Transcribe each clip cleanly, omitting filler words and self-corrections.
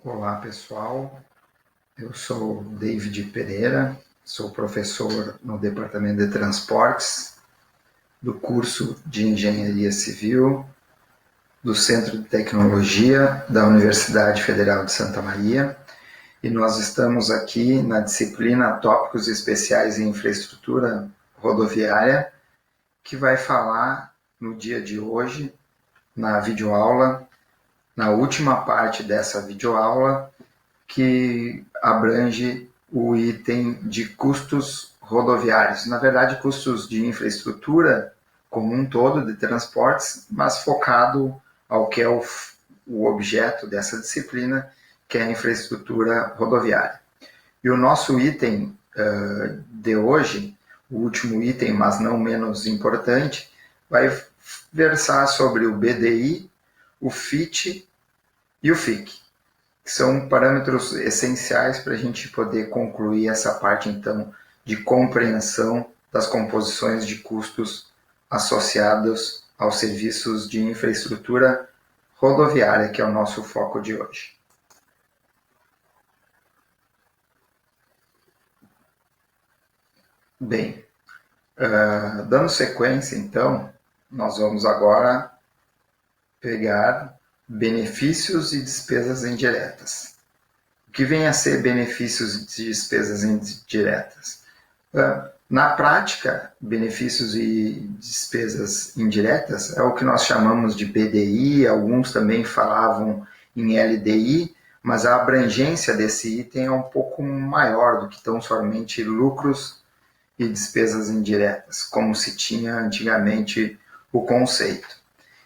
Olá pessoal, eu sou David Pereira, sou professor no Departamento de Transportes do curso de Engenharia Civil do Centro de Tecnologia da Universidade Federal de Santa Maria e nós estamos aqui na disciplina Tópicos Especiais em Infraestrutura Rodoviária, que vai falar no dia de hoje, na videoaula, na última parte dessa videoaula, que abrange o item de custos rodoviários. Na verdade, custos de infraestrutura como um todo, de transportes, mas focado ao que é o objeto dessa disciplina, que é a infraestrutura rodoviária. E o nosso item de hoje, o último item, mas não menos importante, vai versar sobre o BDI, o FIT e o FIC, que são parâmetros essenciais para a gente poder concluir essa parte, então, de compreensão das composições de custos associados aos serviços de infraestrutura rodoviária, que é o nosso foco de hoje. Bem, dando sequência, então, nós vamos agora pegar benefícios e despesas indiretas. O que vem a ser benefícios e despesas indiretas? Na prática, benefícios e despesas indiretas é o que nós chamamos de BDI, alguns também falavam em LDI, mas a abrangência desse item é um pouco maior do que tão somente lucros e despesas indiretas, como se tinha antigamente o conceito.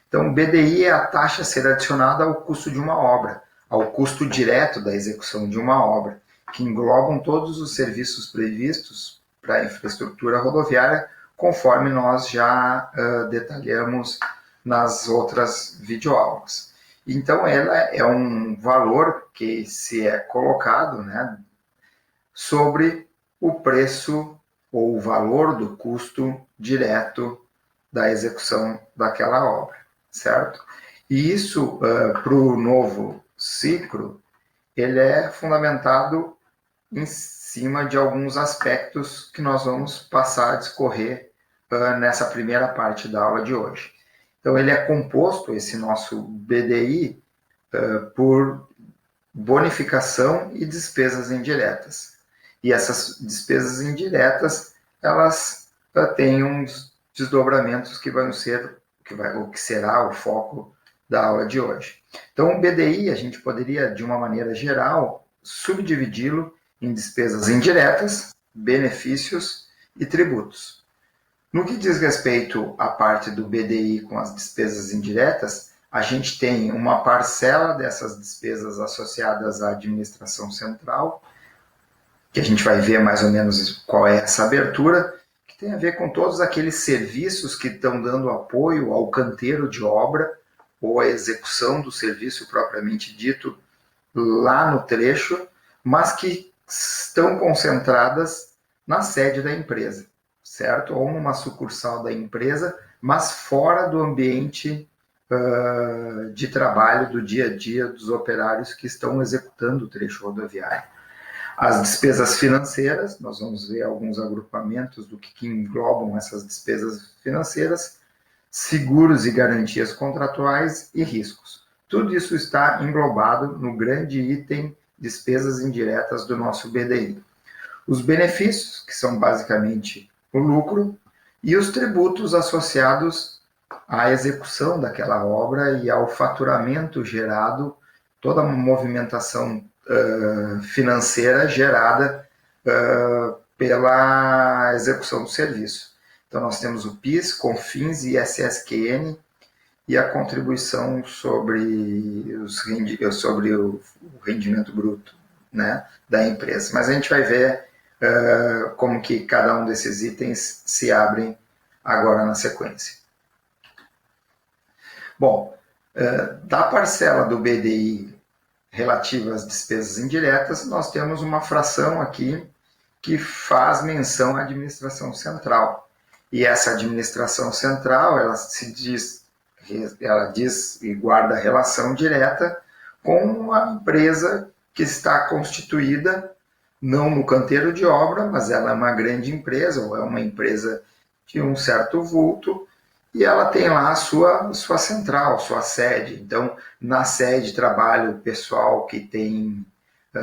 Então, o BDI é a taxa a ser adicionada ao custo de uma obra, ao custo direto da execução de uma obra, que englobam todos os serviços previstos para a infraestrutura rodoviária, conforme nós já detalhamos nas outras videoaulas. Então, ela é um valor que se é colocado, né, sobre o preço ou o valor do custo direto da execução daquela obra, certo? E isso, para o novo ciclo, ele é fundamentado em cima de alguns aspectos que nós vamos passar a discorrer nessa primeira parte da aula de hoje. Então, ele é composto, esse nosso BDI, por bonificação e despesas indiretas. E essas despesas indiretas, elas têm uns desdobramentos que vão ser o que será o foco da aula de hoje. Então, o BDI, a gente poderia, de uma maneira geral, subdividi-lo em despesas indiretas, benefícios e tributos. No que diz respeito à parte do BDI com as despesas indiretas, a gente tem uma parcela dessas despesas associadas à administração central, que a gente vai ver mais ou menos qual é essa abertura, que tem a ver com todos aqueles serviços que estão dando apoio ao canteiro de obra ou à execução do serviço propriamente dito lá no trecho, mas que estão concentradas na sede da empresa, certo? Ou numa sucursal da empresa, mas fora do ambiente de trabalho do dia a dia dos operários que estão executando o trecho rodoviário. As despesas financeiras, nós vamos ver alguns agrupamentos do que englobam essas despesas financeiras, seguros e garantias contratuais e riscos. Tudo isso está englobado no grande item despesas indiretas do nosso BDI. Os benefícios, que são basicamente o lucro, e os tributos associados à execução daquela obra e ao faturamento gerado, toda a movimentação financeira gerada pela execução do serviço. Então, nós temos o PIS, CONFINS e SSQN e a contribuição sobre o rendimento bruto, né, da empresa. Mas a gente vai ver como que cada um desses itens se abrem agora na sequência. Bom, da parcela do BDI relativa às despesas indiretas, nós temos uma fração aqui que faz menção à administração central. E essa administração central, ela diz e guarda relação direta com a empresa que está constituída não no canteiro de obra, mas ela é uma grande empresa, ou é uma empresa de um certo vulto, e ela tem lá a sua central, sua sede. Então, na sede trabalha o pessoal que tem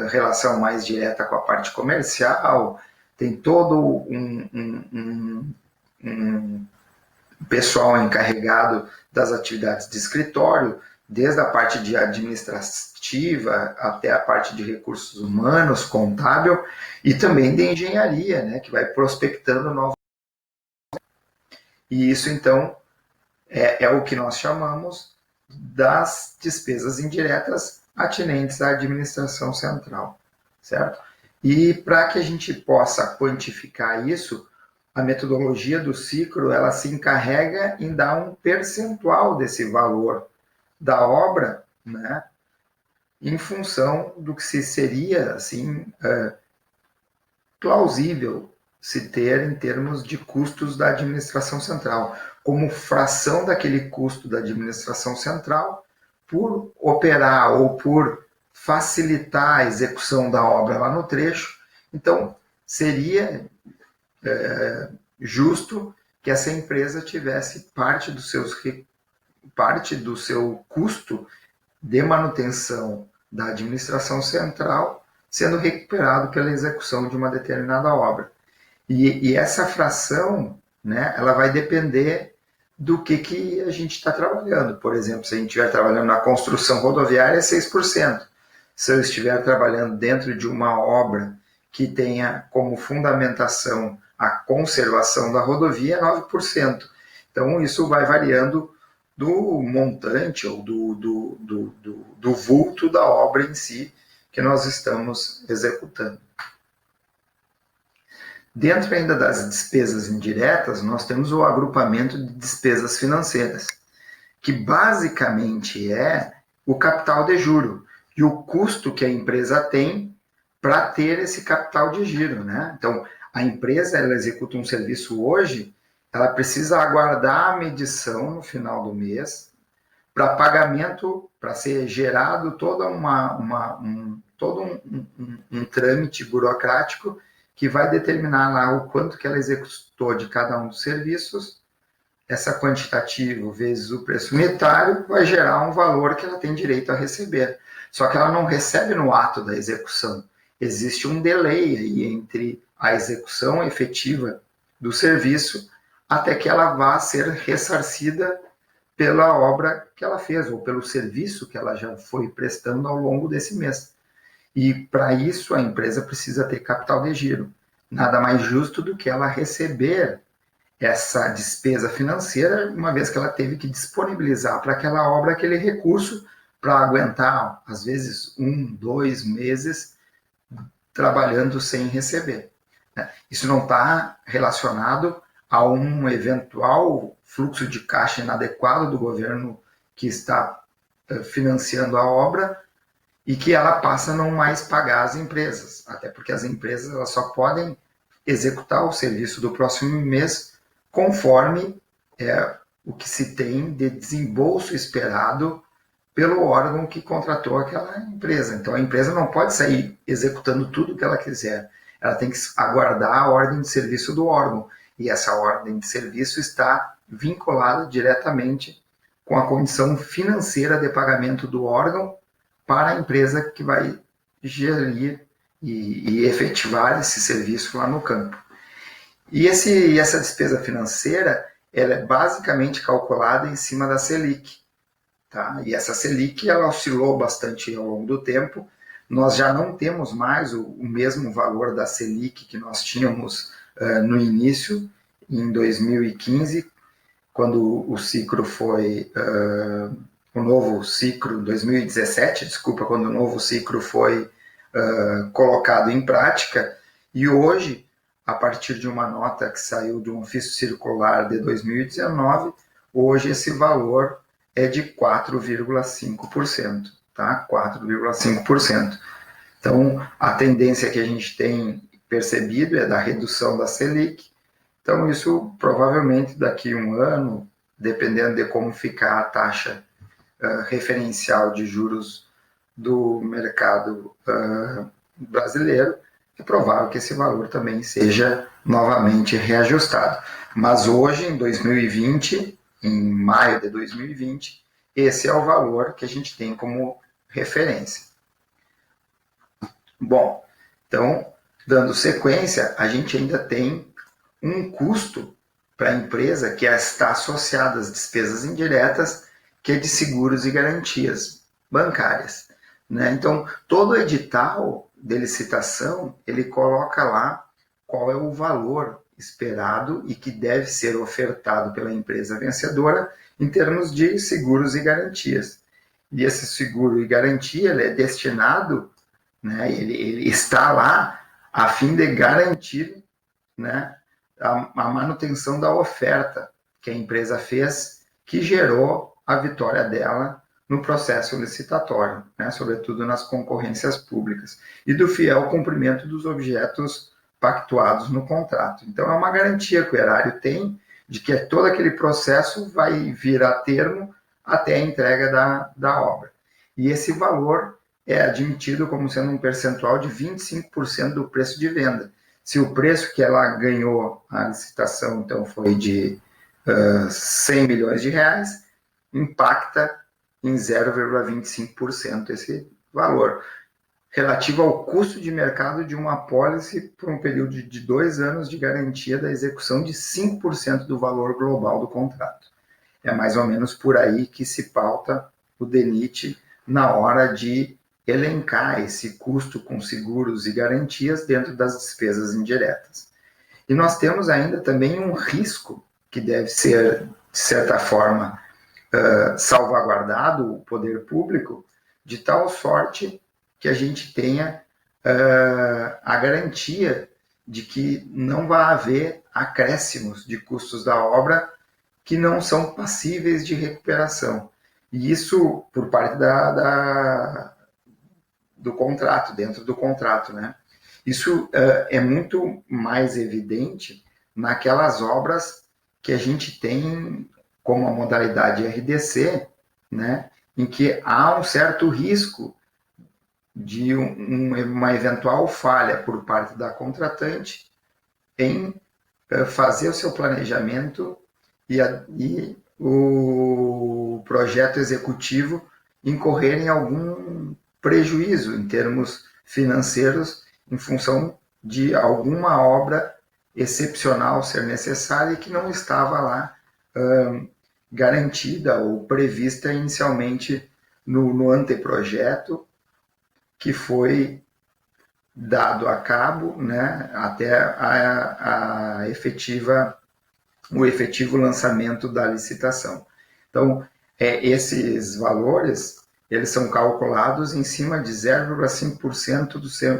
relação mais direta com a parte comercial, tem todo um pessoal encarregado das atividades de escritório, desde a parte de administrativa até a parte de recursos humanos, contábil, e também de engenharia, né, que vai prospectando novos. E isso, então, é o que nós chamamos das despesas indiretas atinentes à administração central, certo? E para que a gente possa quantificar isso, a metodologia do ciclo ela se encarrega em dar um percentual desse valor da obra, né, em função do que se seria assim plausível se ter em termos de custos da administração central, como fração daquele custo da administração central por operar ou por facilitar a execução da obra lá no trecho. Então, seria justo que essa empresa tivesse parte do seu custo de manutenção da administração central sendo recuperado pela execução de uma determinada obra. E essa fração, né, ela vai depender do que a gente está trabalhando. Por exemplo, se a gente estiver trabalhando na construção rodoviária, é 6%. Se eu estiver trabalhando dentro de uma obra que tenha como fundamentação a conservação da rodovia, é 9%. Então, isso vai variando do montante ou do vulto da obra em si que nós estamos executando. Dentro ainda das despesas indiretas, nós temos o agrupamento de despesas financeiras, que basicamente é o capital de giro e o custo que a empresa tem para ter esse capital de giro, né? Então, a empresa ela executa um serviço hoje, ela precisa aguardar a medição no final do mês para pagamento, para ser gerado todo um trâmite burocrático que vai determinar lá o quanto que ela executou de cada um dos serviços. Essa quantitativo vezes o preço unitário vai gerar um valor que ela tem direito a receber. Só que ela não recebe no ato da execução. Existe um delay aí entre a execução efetiva do serviço até que ela vá ser ressarcida pela obra que ela fez ou pelo serviço que ela já foi prestando ao longo desse mês. E para isso a empresa precisa ter capital de giro. Nada mais justo do que ela receber essa despesa financeira, uma vez que ela teve que disponibilizar para aquela obra aquele recurso para aguentar, às vezes, 1, 2 meses trabalhando sem receber. Isso não está relacionado a um eventual fluxo de caixa inadequado do governo que está financiando a obra e que ela passa a não mais pagar as empresas, até porque as empresas elas só podem executar o serviço do próximo mês conforme o que se tem de desembolso esperado pelo órgão que contratou aquela empresa. Então, a empresa não pode sair executando tudo o que ela quiser. Ela tem que aguardar a ordem de serviço do órgão. E essa ordem de serviço está vinculada diretamente com a condição financeira de pagamento do órgão para a empresa que vai gerir e efetivar esse serviço lá no campo. E essa despesa financeira ela é basicamente calculada em cima da Selic. Tá? E essa Selic ela oscilou bastante ao longo do tempo. Nós já não temos mais o mesmo valor da Selic que nós tínhamos no início, em 2015, quando o ciclo foi... o novo ciclo, 2017, desculpa, quando o novo ciclo foi colocado em prática. E hoje, a partir de uma nota que saiu de um ofício circular de 2019, hoje esse valor é de 4,5%, tá? 4,5%. Então, a tendência que a gente tem percebido é da redução da Selic. Então, isso provavelmente daqui a um ano, dependendo de como ficar a taxa referencial de juros do mercado brasileiro, é provável que esse valor também seja novamente reajustado. Mas hoje, em 2020, em maio de 2020, esse é o valor que a gente tem como referência. Bom, então, dando sequência, a gente ainda tem um custo para a empresa que está associado às despesas indiretas, que é de seguros e garantias bancárias. Né? Então, todo edital de licitação, ele coloca lá qual é o valor esperado e que deve ser ofertado pela empresa vencedora em termos de seguros e garantias. E esse seguro e garantia ele é destinado, né, ele está lá a fim de garantir, né, a manutenção da oferta que a empresa fez, que gerou a vitória dela no processo licitatório, né, sobretudo nas concorrências públicas, e do fiel cumprimento dos objetos pactuados no contrato. Então, é uma garantia que o erário tem de que todo aquele processo vai vir a termo até a entrega da obra. E esse valor é admitido como sendo um percentual de 25% do preço de venda. Se o preço que ela ganhou a licitação, então, foi de 100 milhões de reais, impacta em 0,25% esse valor, relativo ao custo de mercado de uma apólice por um período de 2 anos de garantia da execução de 5% do valor global do contrato. É mais ou menos por aí que se pauta o DENIT na hora de elencar esse custo com seguros e garantias dentro das despesas indiretas. E nós temos ainda também um risco que deve ser, de certa forma, salvaguardado o poder público, de tal sorte que a gente tenha a garantia de que não vai haver acréscimos de custos da obra que não são passíveis de recuperação. E isso por parte do contrato, dentro do contrato, né? Isso é muito mais evidente naquelas obras que a gente tem como a modalidade RDC, né? Em que há um certo risco de uma eventual falha por parte da contratante em fazer o seu planejamento e o projeto executivo incorrer em algum prejuízo em termos financeiros em função de alguma obra excepcional ser necessária e que não estava lá garantida ou prevista inicialmente no anteprojeto que foi dado a cabo, né, até o efetivo lançamento da licitação. Então, esses valores eles são calculados em cima de 0,5%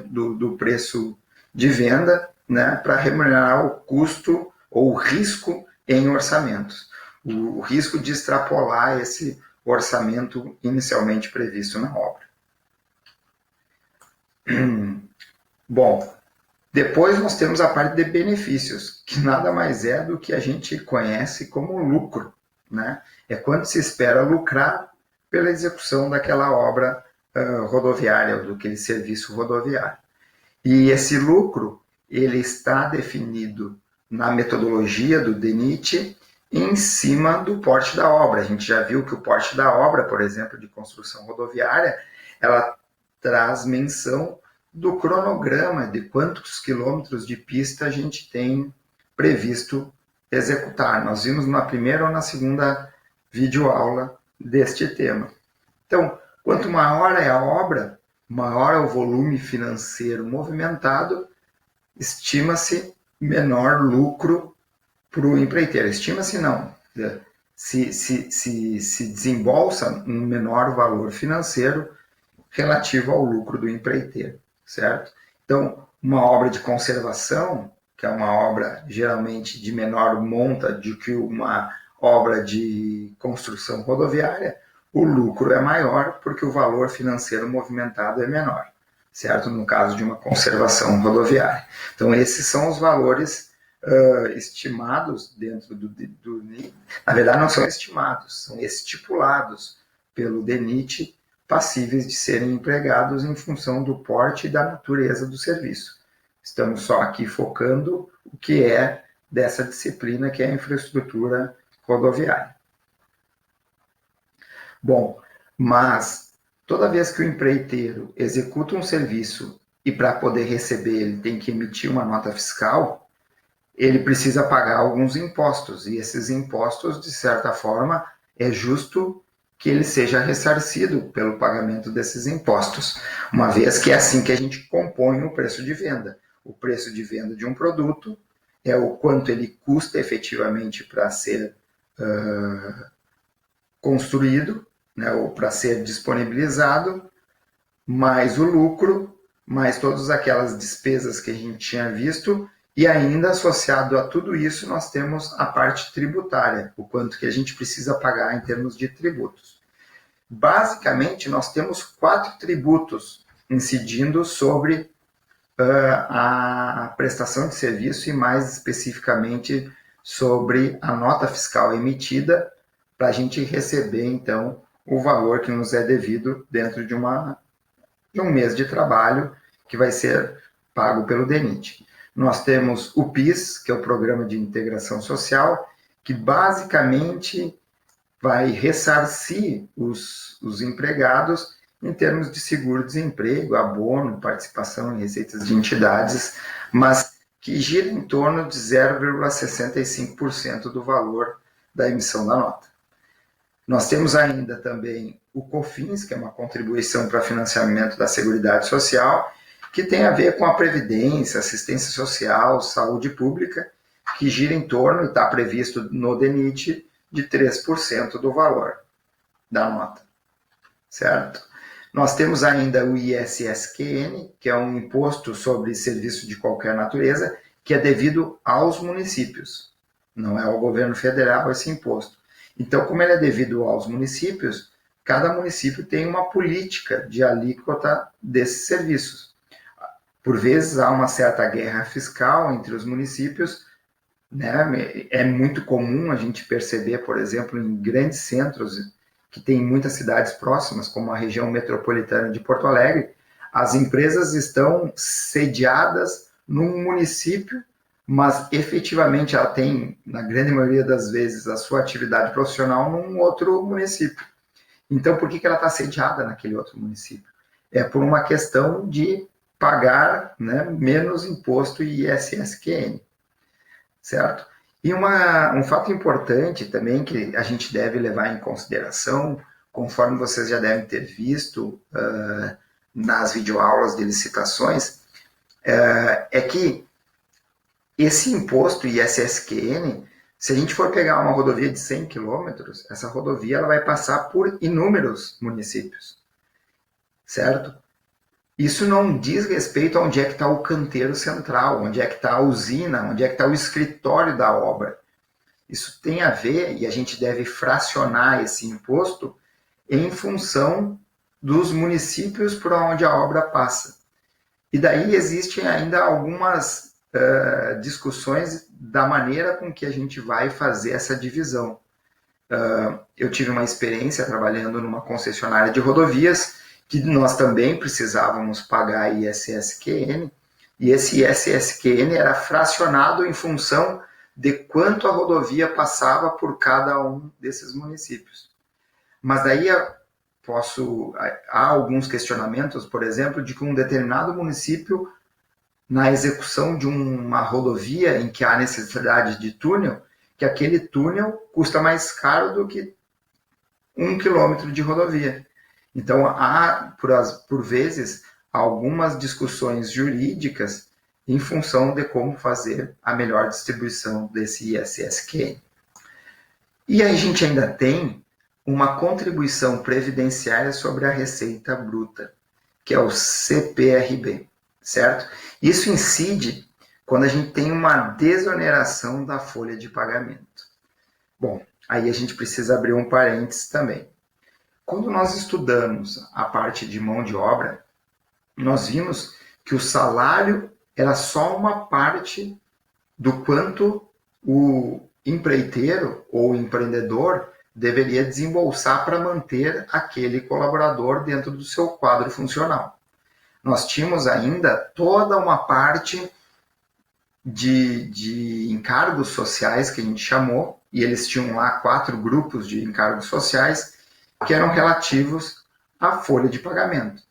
do preço de venda, né, para remunerar o custo ou o risco em orçamentos. O risco de extrapolar esse orçamento inicialmente previsto na obra. Bom, depois nós temos a parte de benefícios, que nada mais é do que a gente conhece como lucro, né? É quanto se espera lucrar pela execução daquela obra rodoviária, ou daquele serviço rodoviário. E esse lucro, ele está definido na metodologia do DENIT em cima do porte da obra. A gente já viu que o porte da obra, por exemplo, de construção rodoviária, ela traz menção do cronograma de quantos quilômetros de pista a gente tem previsto executar. Nós vimos na primeira ou na segunda videoaula deste tema. Então, quanto maior é a obra, maior é o volume financeiro movimentado, estima-se menor lucro para o empreiteiro. Estima-se não. Se desembolsa um menor valor financeiro relativo ao lucro do empreiteiro, certo? Então, uma obra de conservação, que é uma obra geralmente de menor monta do que uma obra de construção rodoviária, o lucro é maior porque o valor financeiro movimentado é menor, certo? No caso de uma conservação rodoviária. Então, esses são os valores estimados dentro do na verdade, não são estimados, são estipulados pelo DENIT passíveis de serem empregados em função do porte e da natureza do serviço. Estamos só aqui focando o que é dessa disciplina, que é a infraestrutura rodoviária. Bom, mas toda vez que o empreiteiro executa um serviço e para poder receber ele tem que emitir uma nota fiscal, ele precisa pagar alguns impostos, e esses impostos, de certa forma, é justo que ele seja ressarcido pelo pagamento desses impostos, uma vez que é assim que a gente compõe o preço de venda. O preço de venda de um produto é o quanto ele custa efetivamente para ser construído, né, ou para ser disponibilizado, mais o lucro, mais todas aquelas despesas que a gente tinha visto, e ainda associado a tudo isso nós temos a parte tributária, o quanto que a gente precisa pagar em termos de tributos. Basicamente, nós temos 4 tributos incidindo sobre a prestação de serviço e mais especificamente sobre a nota fiscal emitida para a gente receber, então, o valor que nos é devido dentro de um mês de trabalho que vai ser pago pelo DENIT. Nós temos o PIS, que é o Programa de Integração Social, que basicamente vai ressarcir os empregados em termos de seguro-desemprego, abono, participação em receitas de entidades, mas que gira em torno de 0,65% do valor da emissão da nota. Nós temos ainda também o COFINS, que é uma contribuição para financiamento da Seguridade Social, que tem a ver com a previdência, assistência social, saúde pública, que gira em torno, e está previsto no DENIT, de 3% do valor da nota, certo? Nós temos ainda o ISSQN, que é um imposto sobre serviço de qualquer natureza, que é devido aos municípios, não é ao governo federal esse imposto. Então, como ele é devido aos municípios, cada município tem uma política de alíquota desses serviços. Por vezes há uma certa guerra fiscal entre os municípios, né? É muito comum a gente perceber, por exemplo, em grandes centros que tem muitas cidades próximas, como a região metropolitana de Porto Alegre, as empresas estão sediadas num município, mas efetivamente ela tem, na grande maioria das vezes, a sua atividade profissional num outro município. Então, por que ela está sediada naquele outro município? É por uma questão de pagar, né, menos imposto e ISSQN, certo? E um fato importante também que a gente deve levar em consideração, conforme vocês já devem ter visto nas videoaulas de licitações, é que esse imposto ISSQN, se a gente for pegar uma rodovia de 100 quilômetros, essa rodovia ela vai passar por inúmeros municípios, certo? Isso não diz respeito a onde é que está o canteiro central, onde é que está a usina, onde é que está o escritório da obra. Isso tem a ver, e a gente deve fracionar esse imposto em função dos municípios por onde a obra passa. E daí existem ainda algumas discussões da maneira com que a gente vai fazer essa divisão. Eu tive uma experiência trabalhando numa concessionária de rodovias, que nós também precisávamos pagar ISSQN, e esse ISSQN era fracionado em função de quanto a rodovia passava por cada um desses municípios. Mas daí há alguns questionamentos, por exemplo, de que um determinado município, na execução de uma rodovia em que há necessidade de túnel, que aquele túnel custa mais caro do que 1 quilômetro de rodovia. Então, há, por vezes, algumas discussões jurídicas em função de como fazer a melhor distribuição desse ISSQN. E a gente ainda tem uma contribuição previdenciária sobre a receita bruta, que é o CPRB, certo? Isso incide quando a gente tem uma desoneração da folha de pagamento. Bom, aí a gente precisa abrir um parênteses também. Quando nós estudamos a parte de mão de obra, nós vimos que o salário era só uma parte do quanto o empreiteiro ou empreendedor deveria desembolsar para manter aquele colaborador dentro do seu quadro funcional. Nós tínhamos ainda toda uma parte de encargos sociais, que a gente chamou, e eles tinham lá 4 grupos de encargos sociais que eram relativos à folha de pagamento.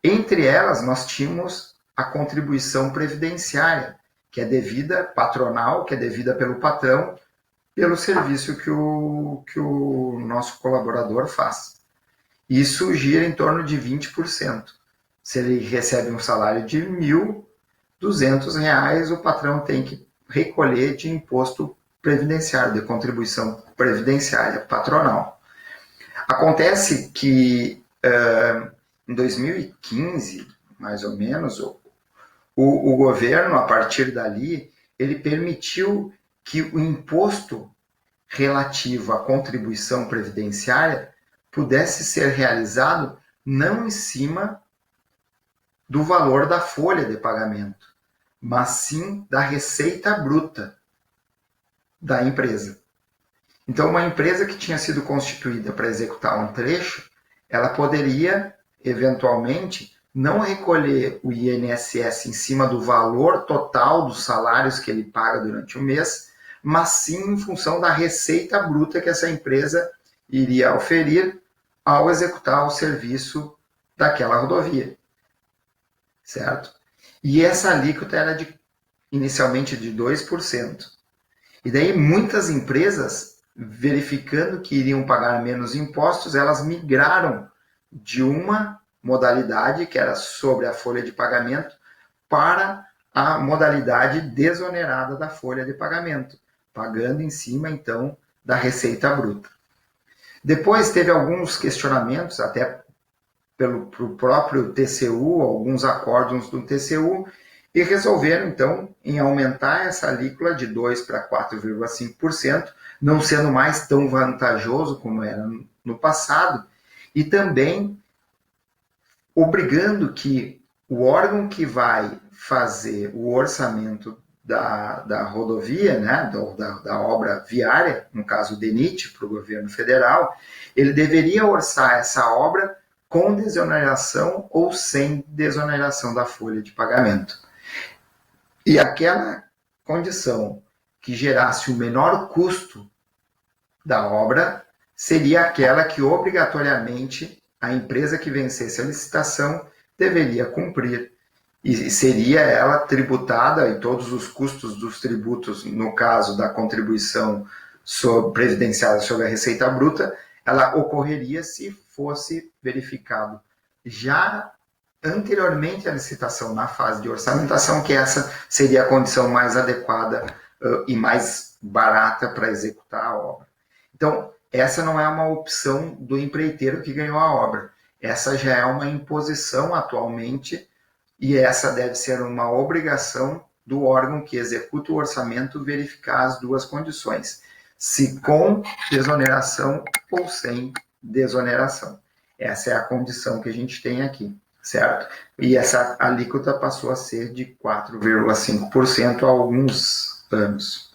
Entre elas, nós tínhamos a contribuição previdenciária, que é devida, patronal, que é devida pelo patrão, pelo serviço que o nosso colaborador faz. Isso gira em torno de 20%. Se ele recebe um salário de R$ 1.200, o patrão tem que recolher de imposto previdenciário, de contribuição previdenciária patronal. Acontece que em 2015, mais ou menos, o governo, a partir dali, ele permitiu que o imposto relativo à contribuição previdenciária pudesse ser realizado não em cima do valor da folha de pagamento, mas sim da receita bruta da empresa. Então, uma empresa que tinha sido constituída para executar um trecho, ela poderia, eventualmente, não recolher o INSS em cima do valor total dos salários que ele paga durante o mês, mas sim em função da receita bruta que essa empresa iria oferir ao executar o serviço daquela rodovia. Certo? E essa alíquota era inicialmente de 2%. E daí muitas empresas, verificando que iriam pagar menos impostos, elas migraram de uma modalidade, que era sobre a folha de pagamento, para a modalidade desonerada da folha de pagamento, pagando em cima, então, da receita bruta. Depois teve alguns questionamentos, até pelo próprio TCU, alguns acórdãos do TCU, e resolveram, então, em aumentar essa alíquota de 2% para 4,5%, não sendo mais tão vantajoso como era no passado, e também obrigando que o órgão que vai fazer o orçamento da rodovia, né, da obra viária, no caso o DENIT, para o governo federal, ele deveria orçar essa obra com desoneração ou sem desoneração da folha de pagamento. E aquela condição que gerasse o menor custo da obra seria aquela que obrigatoriamente a empresa que vencesse a licitação deveria cumprir. E seria ela tributada, e todos os custos dos tributos, no caso da contribuição previdenciária sobre a receita bruta, ela ocorreria se fosse verificado já anteriormente à licitação, na fase de orçamentação, que essa seria a condição mais adequada e mais barata para executar a obra. Então, essa não é uma opção do empreiteiro que ganhou a obra. Essa já é uma imposição atualmente, e essa deve ser uma obrigação do órgão que executa o orçamento verificar as duas condições, se com desoneração ou sem desoneração. Essa é a condição que a gente tem aqui, certo? E essa alíquota passou a ser de 4,5% há alguns anos.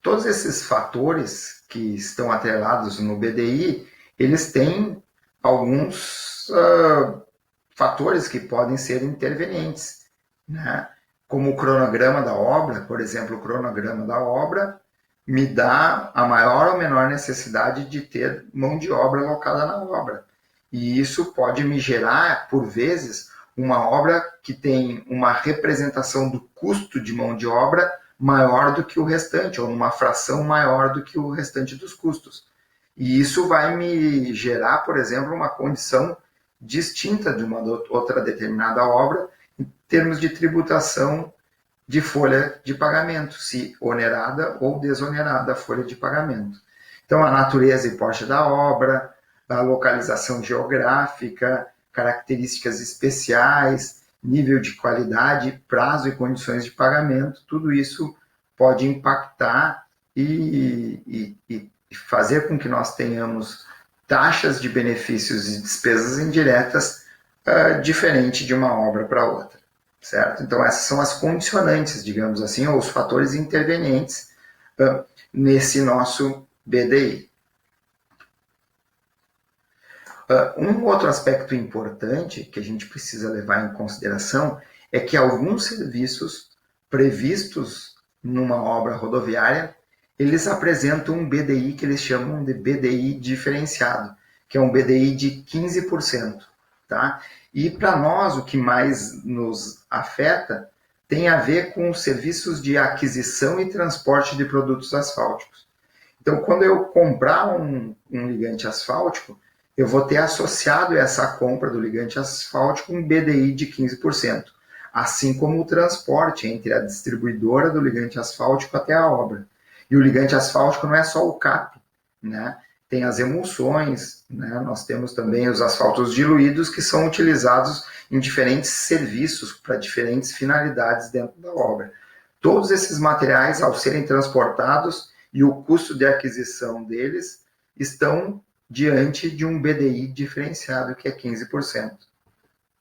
Todos esses fatores que estão atrelados no BDI, eles têm alguns fatores que podem ser intervenientes, né? Como o cronograma da obra, por exemplo, o cronograma da obra me dá a maior ou menor necessidade de ter mão de obra alocada na obra. E isso pode me gerar, por vezes, uma obra que tem uma representação do custo de mão de obra maior do que o restante, ou uma fração maior do que o restante dos custos. E isso vai me gerar, por exemplo, uma condição distinta de uma outra determinada obra em termos de tributação de folha de pagamento, se onerada ou desonerada a folha de pagamento. Então, a natureza e porte da obra, a localização geográfica, características especiais, nível de qualidade, prazo e condições de pagamento, tudo isso pode impactar e fazer com que nós tenhamos taxas de benefícios e despesas indiretas diferente de uma obra para outra. certo? Então, essas são as condicionantes, digamos assim, ou os fatores intervenientes nesse nosso BDI. Um outro aspecto importante que a gente precisa levar em consideração é que alguns serviços previstos numa obra rodoviária, eles apresentam um BDI que eles chamam de BDI diferenciado, que é um BDI de 15%. Tá? E para nós, o que mais nos afeta tem a ver com os serviços de aquisição e transporte de produtos asfálticos. Então, quando eu comprar um ligante asfáltico, eu vou ter associado essa compra do ligante asfáltico um BDI de 15%, assim como o transporte entre a distribuidora do ligante asfáltico até a obra. E o ligante asfáltico não é só o CAP, né? Tem as emulsões, né? Nós temos também os asfaltos diluídos que são utilizados em diferentes serviços para diferentes finalidades dentro da obra. Todos esses materiais, ao serem transportados e o custo de aquisição deles, estão diante de um BDI diferenciado, que é 15%.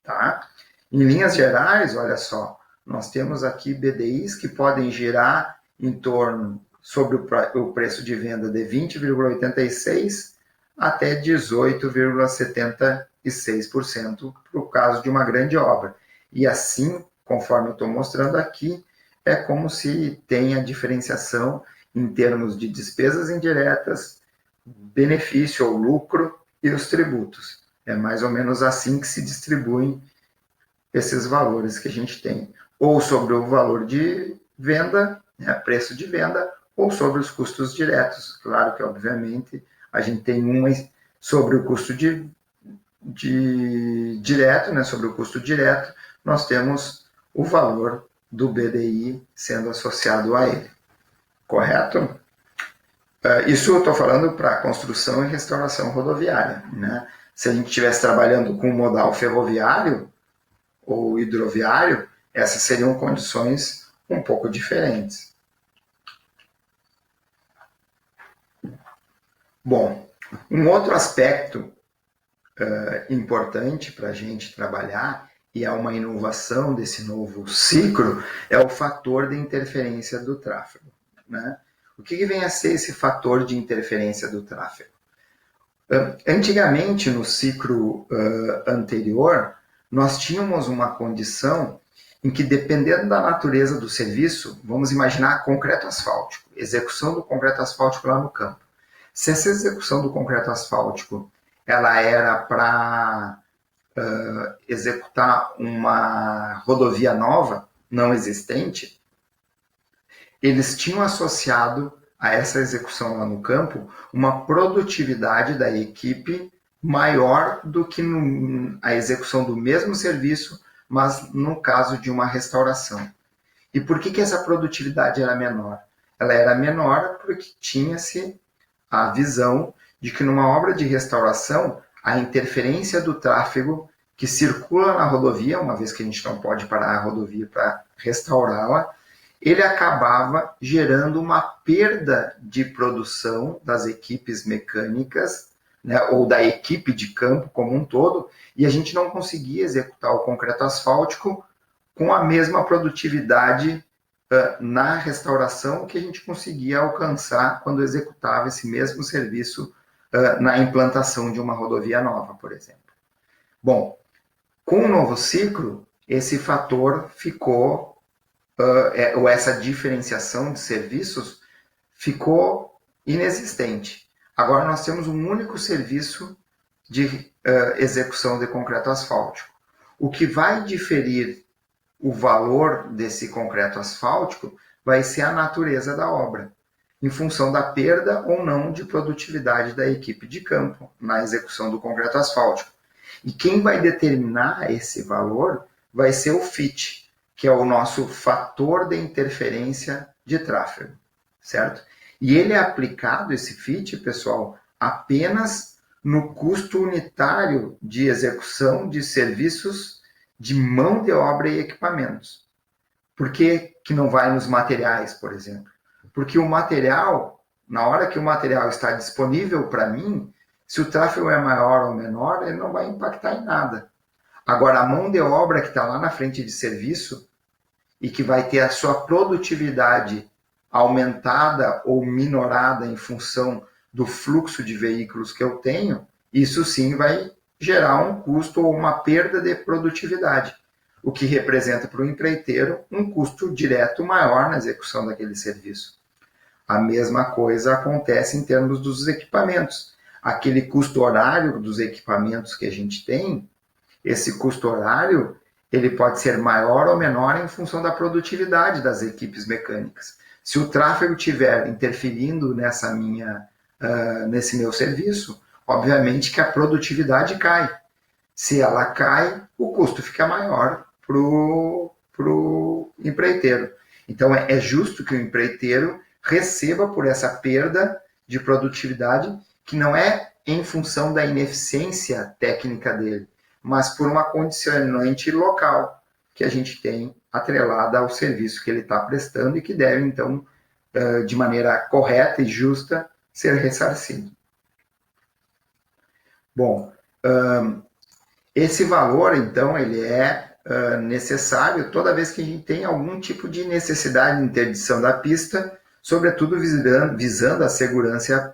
Tá? Em linhas gerais, olha só, nós temos aqui BDIs que podem girar em torno, sobre o preço de venda, de 20,86% até 18,76% para o caso de uma grande obra. E assim, conforme eu estou mostrando aqui, é como se tem a diferenciação em termos de despesas indiretas, benefício ou lucro e os tributos. É mais ou menos assim que se distribuem esses valores que a gente tem. Ou sobre o valor de venda, né, preço de venda, ou sobre os custos diretos. Claro que, obviamente, a gente tem uma sobre o custo direto, né, sobre o custo direto, nós temos o valor do BDI sendo associado a ele. Correto? Isso eu estou falando para construção e restauração rodoviária. Né? Se a gente estivesse trabalhando com modal ferroviário ou hidroviário, essas seriam condições um pouco diferentes. Bom, um outro aspecto importante para a gente trabalhar, e é uma inovação desse novo ciclo, é o fator de interferência do tráfego. Né? O que vem a ser esse fator de interferência do tráfego? Antigamente, no ciclo anterior, nós tínhamos uma condição em que, dependendo da natureza do serviço, vamos imaginar concreto asfáltico, execução do concreto asfáltico lá no campo. Se essa execução do concreto asfáltico ela era para executar uma rodovia nova, não existente, eles tinham associado a essa execução lá no campo uma produtividade da equipe maior do que a execução do mesmo serviço, mas no caso de uma restauração. E por que essa produtividade era menor? Ela era menor porque tinha-se a visão de que numa obra de restauração, a interferência do tráfego que circula na rodovia, uma vez que a gente não pode parar a rodovia para restaurá-la, ele acabava gerando uma perda de produção das equipes mecânicas, né, ou da equipe de campo como um todo, e a gente não conseguia executar o concreto asfáltico com a mesma produtividade na restauração que a gente conseguia alcançar quando executava esse mesmo serviço na implantação de uma rodovia nova, por exemplo. Bom, com o novo ciclo, esse fator ficou, ou essa diferenciação de serviços ficou inexistente. Agora nós temos um único serviço de execução de concreto asfáltico. O que vai diferir o valor desse concreto asfáltico vai ser a natureza da obra, em função da perda ou não de produtividade da equipe de campo na execução do concreto asfáltico. E quem vai determinar esse valor vai ser o FIT, que é o nosso fator de interferência de tráfego, certo? E ele é aplicado, esse FIT, pessoal, apenas no custo unitário de execução de serviços de mão de obra e equipamentos. Por que não vai nos materiais, por exemplo? Porque o material, na hora que o material está disponível para mim, se o tráfego é maior ou menor, ele não vai impactar em nada. Agora, a mão de obra que está lá na frente de serviço e que vai ter a sua produtividade aumentada ou minorada em função do fluxo de veículos que eu tenho, isso sim vai gerar um custo ou uma perda de produtividade, o que representa para o empreiteiro um custo direto maior na execução daquele serviço. A mesma coisa acontece em termos dos equipamentos. Aquele custo horário dos equipamentos que a gente tem, esse custo horário, ele pode ser maior ou menor em função da produtividade das equipes mecânicas. Se o tráfego estiver interferindo nesse meu serviço, obviamente que a produtividade cai. Se ela cai, o custo fica maior para o empreiteiro. Então, é justo que o empreiteiro receba por essa perda de produtividade, que não é em função da ineficiência técnica dele, mas por uma condicionante local que a gente tem atrelada ao serviço que ele está prestando e que deve, então, de maneira correta e justa, ser ressarcido. Bom, esse valor, então, ele é necessário toda vez que a gente tem algum tipo de necessidade de interdição da pista, sobretudo visando a segurança e a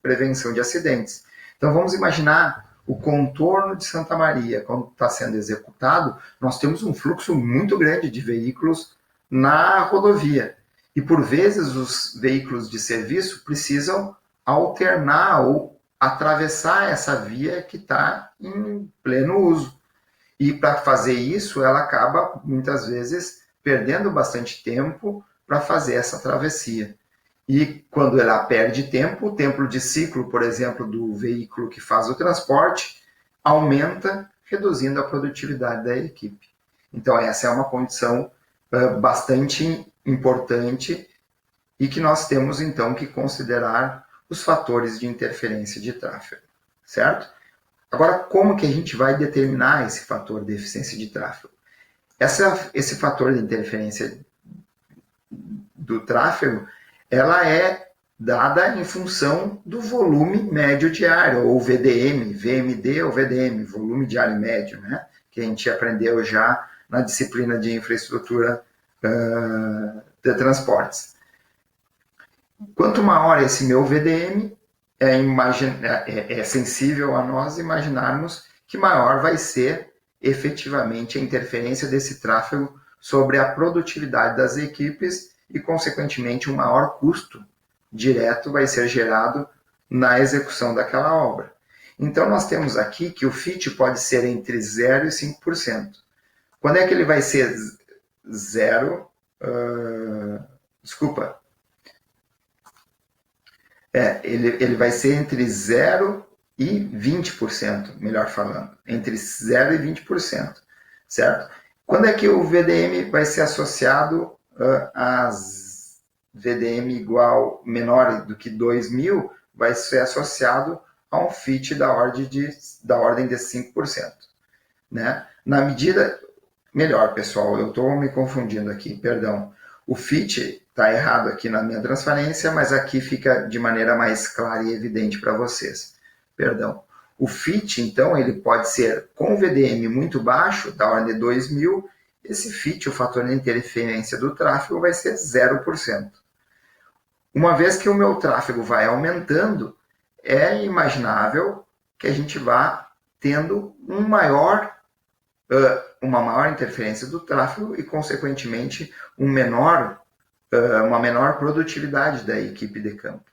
prevenção de acidentes. Então, vamos imaginar o contorno de Santa Maria, quando está sendo executado, nós temos um fluxo muito grande de veículos na rodovia. E, por vezes, os veículos de serviço precisam alternar ou atravessar essa via que está em pleno uso. E, para fazer isso, ela acaba, muitas vezes, perdendo bastante tempo para fazer essa travessia. E quando ela perde tempo, o tempo de ciclo, por exemplo, do veículo que faz o transporte, aumenta, reduzindo a produtividade da equipe. Então, essa é uma condição bastante importante e que nós temos, então, que considerar os fatores de interferência de tráfego, certo? Agora, como que a gente vai determinar esse fator de eficiência de tráfego? Esse fator de interferência do tráfego, ela é dada em função do volume médio diário, ou VDM, VMD ou VDM, volume diário médio, né? Que a gente aprendeu já na disciplina de infraestrutura de transportes. Quanto maior esse meu VDM, é sensível a nós imaginarmos que maior vai ser efetivamente a interferência desse tráfego sobre a produtividade das equipes e, consequentemente, um maior custo direto vai ser gerado na execução daquela obra. Então, nós temos aqui que o FIT pode ser entre 0% e 5%. Quando é que ele vai ser 0? Ele vai ser entre 0% e 20%, melhor falando. Entre 0% e 20%, certo? Quando é que o VDM vai ser associado às VDM igual menor do que 2.000, vai ser associado a um FIT da ordem de 5%. Né? Na medida... Melhor, pessoal, eu estou me confundindo aqui, perdão. O FIT está errado aqui na minha transparência, mas aqui fica de maneira mais clara e evidente para vocês. Perdão. O FIT, então, ele pode ser com VDM muito baixo, da ordem de 2.000, esse FIT, o fator de interferência do tráfego, vai ser 0%. Uma vez que o meu tráfego vai aumentando, é imaginável que a gente vá tendo uma maior interferência do tráfego e, consequentemente, uma menor produtividade da equipe de campo.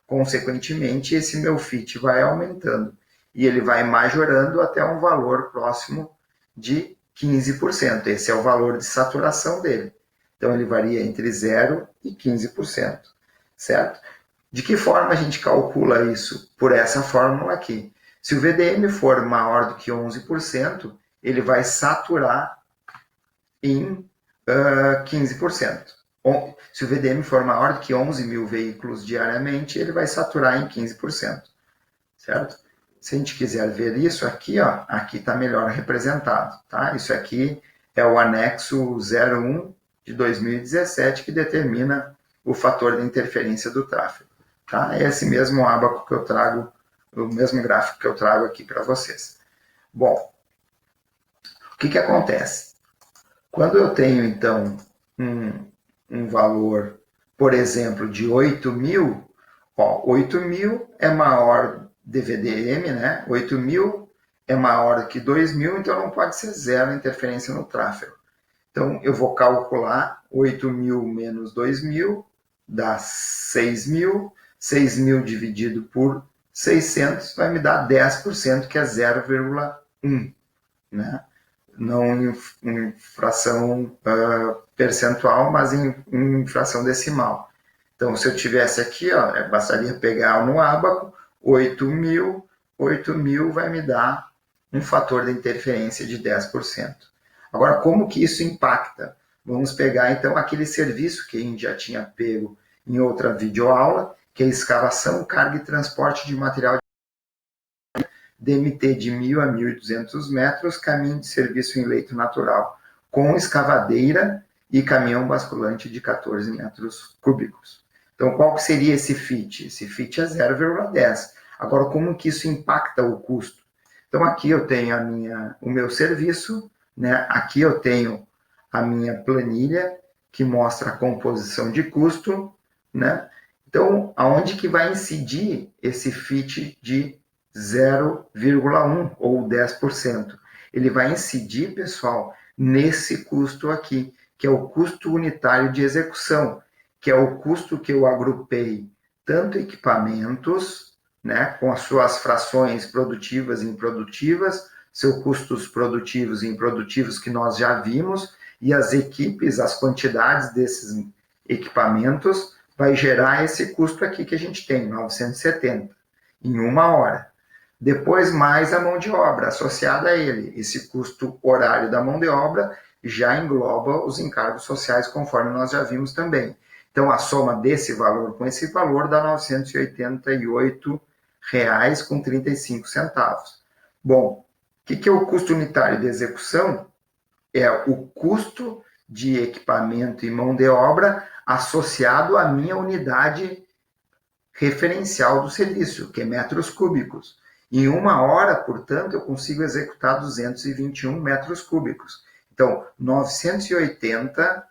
Consequentemente, esse meu FIT vai aumentando e ele vai majorando até um valor próximo de 15%. Esse é o valor de saturação dele. Então, ele varia entre 0% e 15%, certo? De que forma a gente calcula isso? Por essa fórmula aqui. Se o VDM for maior do que 11%, ele vai saturar em 15%. Se o VDM for maior do que 11.000 veículos diariamente, ele vai saturar em 15%, certo? Se a gente quiser ver isso aqui, ó, aqui está melhor representado, tá? Isso aqui é o anexo 01 de 2017 que determina o fator de interferência do tráfego, tá? É esse mesmo ábaco que eu trago, o mesmo gráfico que eu trago aqui para vocês. Bom, O que acontece? Quando eu tenho, então, um valor, por exemplo, de 8.000, 8.000 é maior de VDM, né? 8.000 é maior que 2.000, então não pode ser zero interferência no tráfego. Então, eu vou calcular 8.000 menos 2.000, dá 6.000. 6.000 dividido por 600 vai me dar 10%, que é 0,1, né? Não em fração percentual, mas em fração decimal. Então, se eu tivesse aqui, bastaria pegar no ábaco 8.000, 8.000 vai me dar um fator de interferência de 10%. Agora, como que isso impacta? Vamos pegar, então, aquele serviço que a gente já tinha pego em outra videoaula, que é escavação, carga e transporte de material DMT de 1.000 a 1.200 metros, caminho de serviço em leito natural, com escavadeira e caminhão basculante de 14 metros cúbicos. Então, qual que seria esse FIT? Esse FIT é 0,10. Agora, como que isso impacta o custo? Então, aqui eu tenho o meu serviço, né? Aqui eu tenho a minha planilha, que mostra a composição de custo, né? Então, aonde que vai incidir esse FIT de 0,1 ou 10%? Ele vai incidir, pessoal, nesse custo aqui, que é o custo unitário de execução, que é o custo que eu agrupei tanto equipamentos, né, com as suas frações produtivas e improdutivas, seus custos produtivos e improdutivos que nós já vimos, e as equipes, as quantidades desses equipamentos, vai gerar esse custo aqui que a gente tem, 970, em 1 hora. Depois, mais a mão de obra associada a ele. Esse custo horário da mão de obra já engloba os encargos sociais, conforme nós já vimos também. Então, a soma desse valor com esse valor dá R$ 988,35. Bom, o que é o custo unitário de execução? É o custo de equipamento e mão de obra associado à minha unidade referencial do serviço, que é metros cúbicos. Em 1 hora, portanto, eu consigo executar 221 metros cúbicos. Então, 980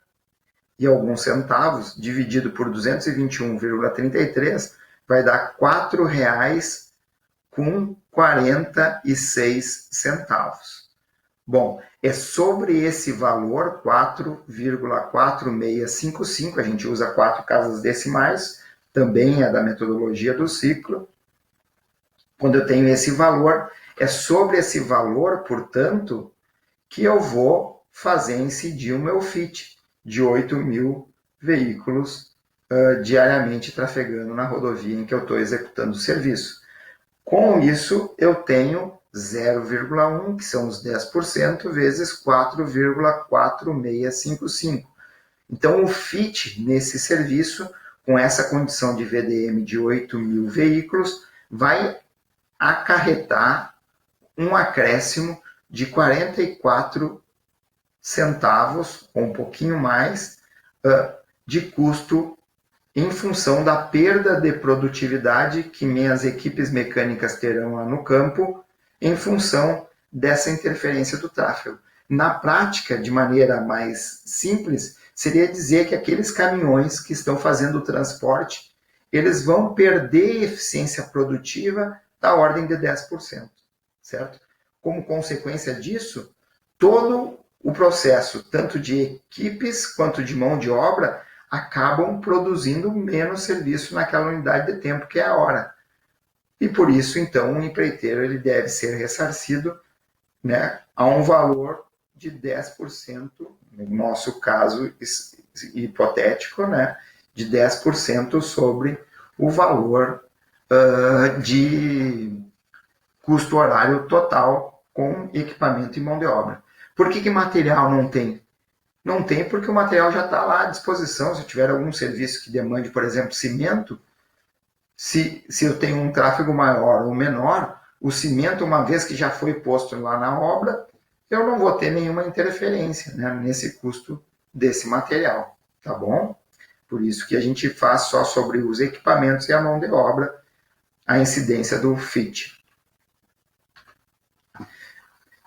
e alguns centavos, dividido por 221,33, vai dar R$ 4,46. Bom, é sobre esse valor, 4,4655, a gente usa 4 casas decimais, também é da metodologia do ciclo. Quando eu tenho esse valor, é sobre esse valor, portanto, que eu vou fazer incidir o meu FIT de 8.000 veículos diariamente trafegando na rodovia em que eu estou executando o serviço. Com isso, eu tenho 0,1, que são os 10%, vezes 4,4655. Então, o FIT nesse serviço, com essa condição de VDM de 8.000 veículos, vai acarretar um acréscimo de 44 centavos, ou um pouquinho mais, de custo em função da perda de produtividade que minhas equipes mecânicas terão lá no campo, em função dessa interferência do tráfego. Na prática, de maneira mais simples, seria dizer que aqueles caminhões que estão fazendo o transporte, eles vão perder eficiência produtiva da ordem de 10%, certo? Como consequência disso, todo o processo, tanto de equipes quanto de mão de obra, acabam produzindo menos serviço naquela unidade de tempo, que é a hora. E por isso, então, o empreiteiro ele deve ser ressarcido, né, a um valor de 10%, no nosso caso hipotético, né, de 10% sobre o valor de custo horário total com equipamento e mão de obra. Por que material não tem? Não tem porque o material já está lá à disposição. Se eu tiver algum serviço que demande, por exemplo, cimento, se eu tenho um tráfego maior ou menor, o cimento, uma vez que já foi posto lá na obra, eu não vou ter nenhuma interferência, né, nesse custo desse material, tá bom? Por isso que a gente faz só sobre os equipamentos e a mão de obra a incidência do FIT.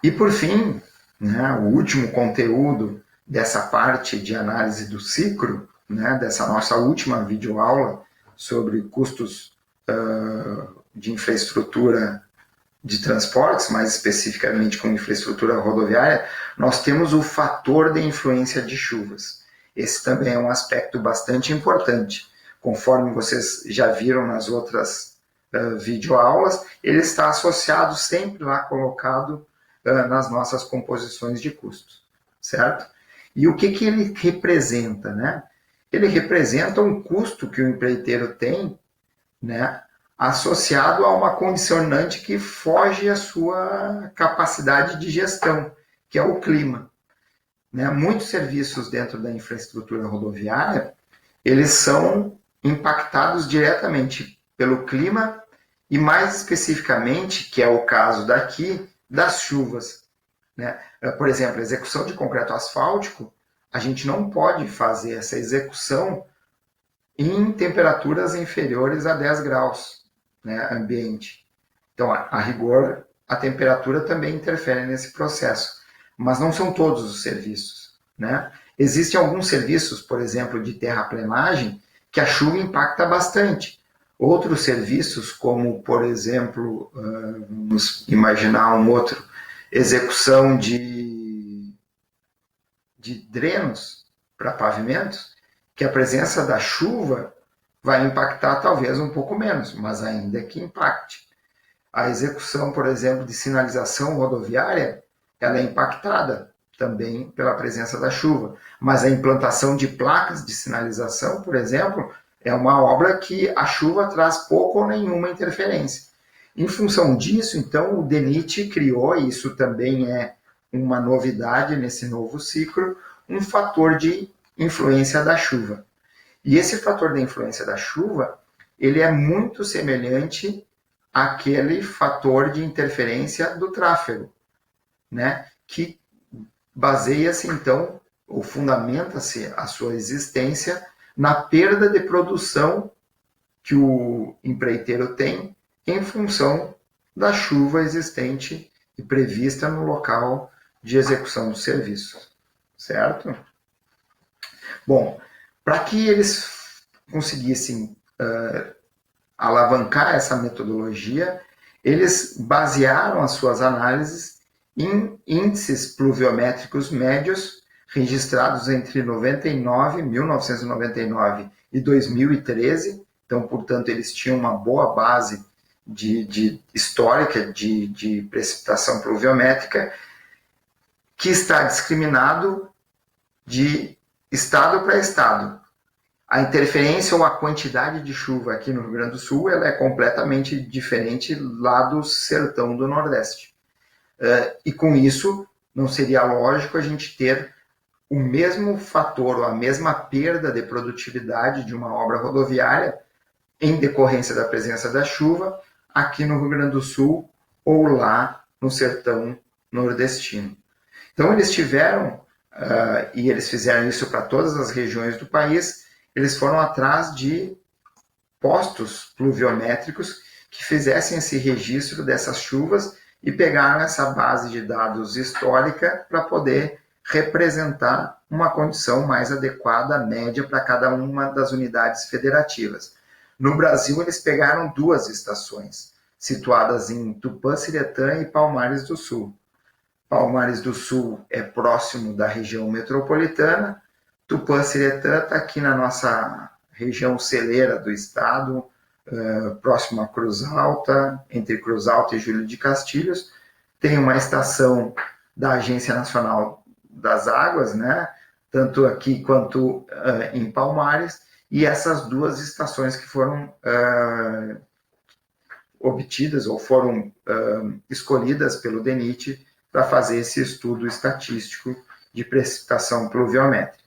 E por fim, né, o último conteúdo dessa parte de análise do ciclo, né, dessa nossa última videoaula sobre custos de infraestrutura de transportes, mais especificamente com infraestrutura rodoviária, nós temos o fator de influência de chuvas. Esse também é um aspecto bastante importante. Conforme vocês já viram nas outras videoaulas, ele está associado sempre lá colocado nas nossas composições de custos, certo? E o que ele representa, né? Ele representa um custo que o empreiteiro tem, né, associado a uma condicionante que foge à sua capacidade de gestão, que é o clima. Né? Muitos serviços dentro da infraestrutura rodoviária, eles são impactados diretamente pelo clima e mais especificamente, que é o caso daqui, das chuvas. Né? Por exemplo, a execução de concreto asfáltico, a gente não pode fazer essa execução em temperaturas inferiores a 10 graus, né, ambiente. Então, a rigor, a temperatura também interfere nesse processo, mas não são todos os serviços. Né? Existem alguns serviços, por exemplo, de terraplenagem, que a chuva impacta bastante. Outros serviços, como, por exemplo, vamos imaginar um outro, execução de drenos para pavimentos, que a presença da chuva vai impactar talvez um pouco menos, mas ainda que impacte. A execução, por exemplo, de sinalização rodoviária, ela é impactada também pela presença da chuva, mas a implantação de placas de sinalização, por exemplo, é uma obra que a chuva traz pouco ou nenhuma interferência. Em função disso, então, o DENIT criou, e isso também é uma novidade nesse novo ciclo, um fator de influência da chuva. E esse fator de influência da chuva, ele é muito semelhante àquele fator de interferência do tráfego, né? Que baseia-se, então, ou fundamenta-se a sua existência na perda de produção que o empreiteiro tem em função da chuva existente e prevista no local de execução do serviço, certo? Bom, para que eles conseguissem alavancar essa metodologia, eles basearam as suas análises em índices pluviométricos médios registrados entre 1999 e 2013. Então, portanto, eles tinham uma boa base histórica de precipitação pluviométrica, que está discriminado de estado para estado. A interferência ou a quantidade de chuva aqui no Rio Grande do Sul ela é completamente diferente lá do sertão do Nordeste. E com isso, não seria lógico a gente ter o mesmo fator ou a mesma perda de produtividade de uma obra rodoviária em decorrência da presença da chuva aqui no Rio Grande do Sul ou lá no sertão nordestino. Então, eles tiveram, e eles fizeram isso para todas as regiões do país, eles foram atrás de postos pluviométricos que fizessem esse registro dessas chuvas e pegaram essa base de dados histórica para poder representar uma condição mais adequada, média, para cada uma das unidades federativas. No Brasil, eles pegaram 2 estações, situadas em Tupã-Siretã e Palmares do Sul. Palmares do Sul é próximo da região metropolitana, Tupã-Siretã está aqui na nossa região celeira do estado, próximo a Cruz Alta, entre Cruz Alta e Júlio de Castilhos. Tem uma estação da Agência Nacional das Águas, né? Tanto aqui quanto em Palmares, e essas 2 estações que foram obtidas ou foram escolhidas pelo DENIT para fazer esse estudo estatístico de precipitação pluviométrica.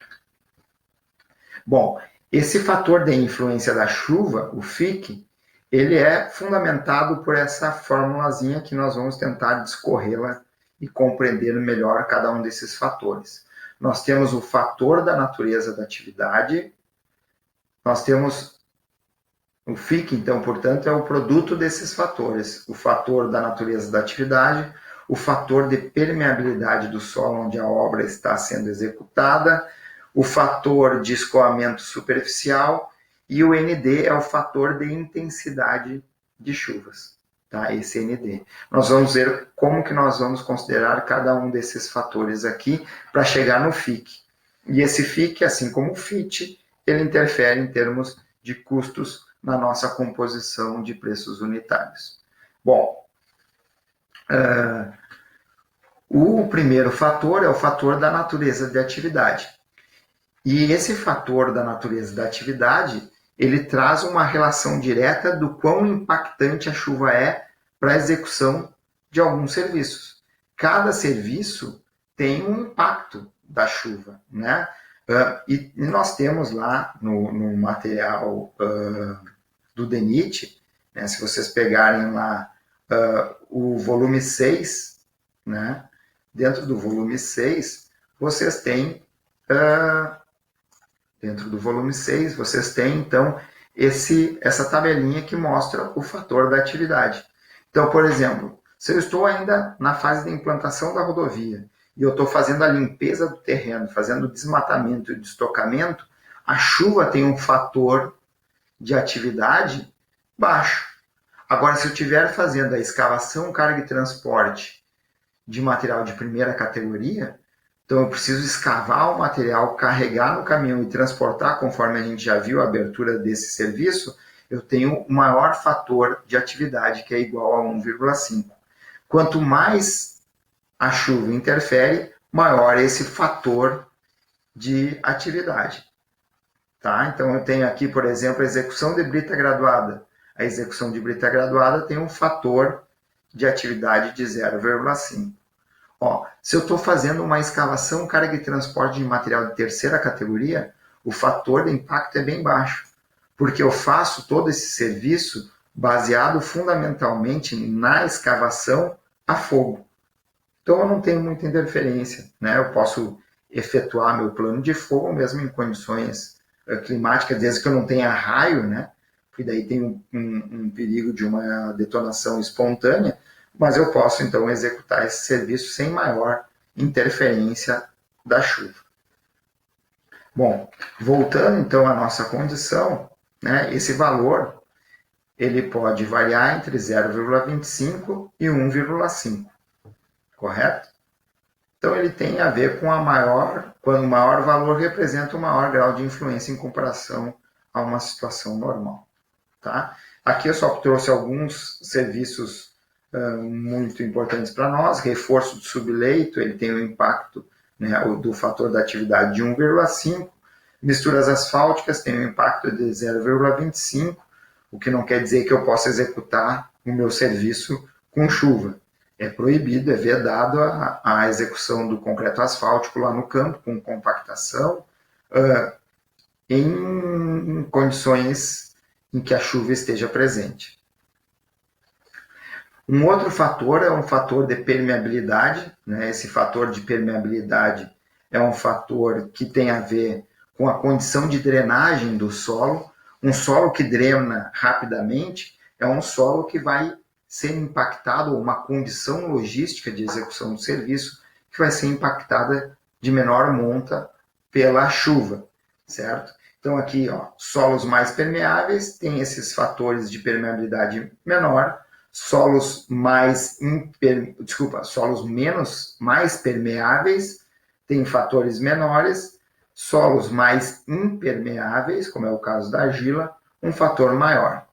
Bom, esse fator de influência da chuva, o FIC, ele é fundamentado por essa formulazinha que nós vamos tentar discorrê-la e compreender melhor cada um desses fatores. Nós temos o fator da natureza da atividade, nós temos o FIC, então, portanto, é o produto desses fatores, o fator da natureza da atividade, o fator de permeabilidade do solo onde a obra está sendo executada, o fator de escoamento superficial e o ND é o fator de intensidade de chuvas, tá? Esse ND. Nós vamos ver como que nós vamos considerar cada um desses fatores aqui para chegar no FIC. E esse FIC, assim como o FIT, ele interfere em termos de custos na nossa composição de preços unitários. Bom, o primeiro fator é o fator da natureza de atividade. E esse fator da natureza da atividade, ele traz uma relação direta do quão impactante a chuva é para a execução de alguns serviços. Cada serviço tem um impacto da chuva, né? E nós temos lá no material do DENIT, né, se vocês pegarem lá o volume 6, né, dentro do volume 6, vocês têm então essa tabelinha que mostra o fator da atividade. Então, por exemplo, se eu estou ainda na fase de implantação da rodovia e eu estou fazendo a limpeza do terreno, fazendo o desmatamento e o destocamento, a chuva tem um fator de atividade baixo. Agora, se eu estiver fazendo a escavação, carga e transporte de material de primeira categoria, então eu preciso escavar o material, carregar no caminhão e transportar, conforme a gente já viu a abertura desse serviço, eu tenho um maior fator de atividade, que é igual a 1,5. Quanto mais a chuva interfere, maior esse fator de atividade. Tá? Então eu tenho aqui, por exemplo, a execução de brita graduada. A execução de brita graduada tem um fator de atividade de 0,5. Se eu estou fazendo uma escavação, carga e transporte de material de terceira categoria, o fator de impacto é bem baixo, porque eu faço todo esse serviço baseado fundamentalmente na escavação a fogo. Então eu não tenho muita interferência, né? Eu posso efetuar meu plano de fogo mesmo em condições climáticas, desde que eu não tenha raio, né? Porque daí tem um perigo de uma detonação espontânea, mas eu posso então executar esse serviço sem maior interferência da chuva. Bom, voltando então à nossa condição, né? Esse valor ele pode variar entre 0,25 e 1,5, correto? Então ele tem a ver com quando o maior valor representa o maior grau de influência em comparação a uma situação normal. Tá? Aqui eu só trouxe alguns serviços muito importantes para nós. Reforço do subleito, ele tem um impacto, né, do fator da atividade de 1,5. Misturas asfálticas tem um impacto de 0,25, o que não quer dizer que eu possa executar o meu serviço com chuva. É proibido, é vedado a execução do concreto asfáltico lá no campo, com compactação, em condições em que a chuva esteja presente. Um outro fator é um fator de permeabilidade, né? Esse fator de permeabilidade é um fator que tem a ver com a condição de drenagem do solo. Um solo que drena rapidamente é um solo que vai ser impactado, ou uma condição logística de execução do serviço que vai ser impactada de menor monta pela chuva, certo? Então aqui, solos mais permeáveis têm esses fatores de permeabilidade menor, solos mais permeáveis têm fatores menores, solos mais impermeáveis, como é o caso da argila, um fator maior.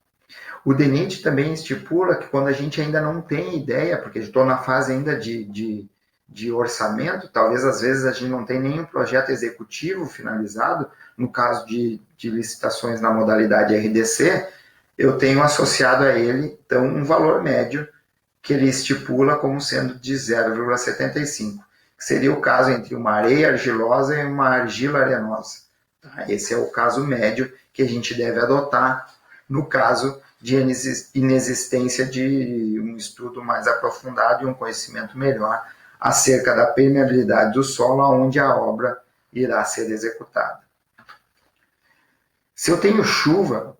O DENIT também estipula que quando a gente ainda não tem ideia, porque estou na fase ainda de orçamento, talvez às vezes a gente não tem nenhum projeto executivo finalizado, no caso de licitações na modalidade RDC, eu tenho associado a ele, então, um valor médio que ele estipula como sendo de 0,75, que seria o caso entre uma areia argilosa e uma argila arenosa. Tá? Esse é o caso médio que a gente deve adotar no caso de inexistência de um estudo mais aprofundado e um conhecimento melhor acerca da permeabilidade do solo onde a obra irá ser executada. Se eu tenho chuva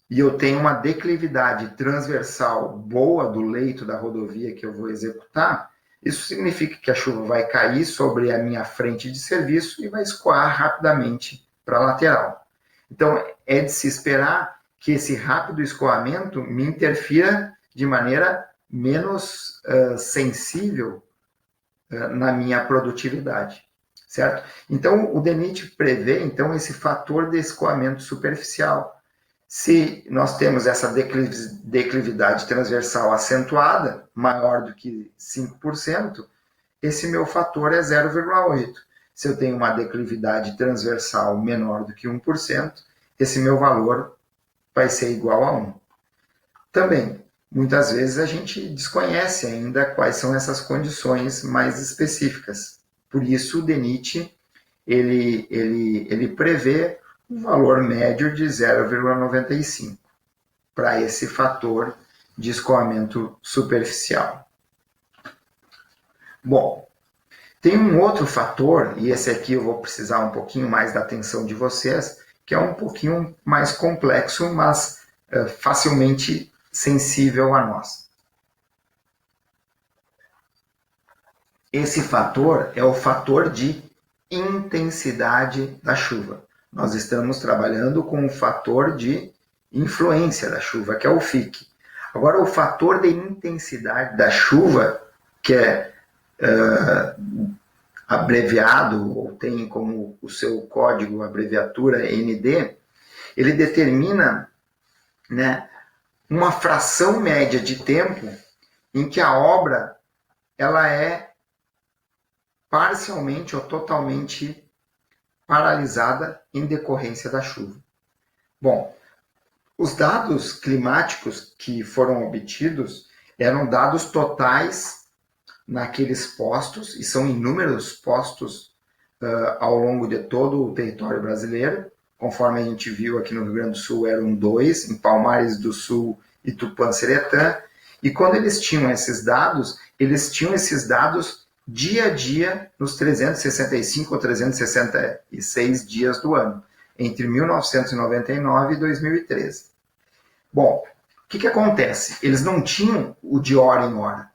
e eu tenho uma declividade transversal boa do leito da rodovia que eu vou executar, Isso significa que a chuva vai cair sobre a minha frente de serviço e vai escoar rapidamente para a lateral. Então, é de se esperar que esse rápido escoamento me interfira de maneira menos sensível na minha produtividade, certo? Então, o DENIT prevê, então, esse fator de escoamento superficial. Se nós temos essa declividade transversal acentuada, maior do que 5%, esse meu fator é 0,8. Se eu tenho uma declividade transversal menor do que 1%, esse meu valor vai ser igual a 1. Também, muitas vezes a gente desconhece ainda quais são essas condições mais específicas. Por isso, o DENIT ele prevê um valor médio de 0,95 para esse fator de escoamento superficial. Bom, tem um outro fator, e esse aqui eu vou precisar um pouquinho mais da atenção de vocês, que é um pouquinho mais complexo, mas facilmente sensível a nós. Esse fator é o fator de intensidade da chuva. Nós estamos trabalhando com o fator de influência da chuva, que é o FIC. Agora, o fator de intensidade da chuva, que é abreviado, ou tem como o seu código, a abreviatura ND, ele determina, né, uma fração média de tempo em que a obra ela é parcialmente ou totalmente paralisada em decorrência da chuva. Bom, os dados climáticos que foram obtidos eram dados totais naqueles postos, e são inúmeros postos ao longo de todo o território brasileiro. Conforme a gente viu aqui no Rio Grande do Sul, eram 2, em Palmares do Sul e Tupã-Seretã. E quando eles tinham esses dados dia a dia nos 365 ou 366 dias do ano, entre 1999 e 2013. Bom, o que acontece? Eles não tinham o de hora em hora,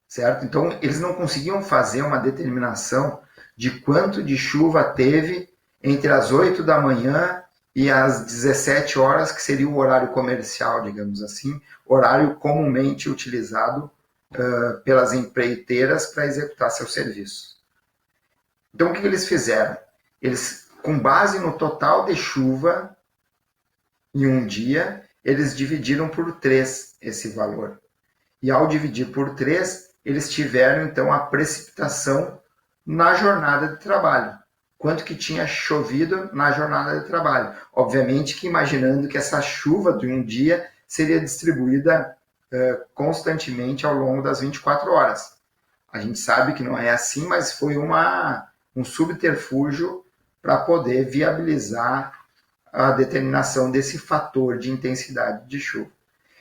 certo? Então, eles não conseguiam fazer uma determinação de quanto de chuva teve entre as 8 da manhã e as 17 horas, que seria o horário comercial, digamos assim, horário comumente utilizado pelas empreiteiras para executar seu serviço. Então, o que eles fizeram? Eles, com base no total de chuva em um dia, eles dividiram por 3 esse valor. E ao dividir por 3, eles tiveram, então, a precipitação na jornada de trabalho. Quanto que tinha chovido na jornada de trabalho. Obviamente que imaginando que essa chuva de um dia seria distribuída constantemente ao longo das 24 horas. A gente sabe que não é assim, mas foi um subterfúgio para poder viabilizar a determinação desse fator de intensidade de chuva.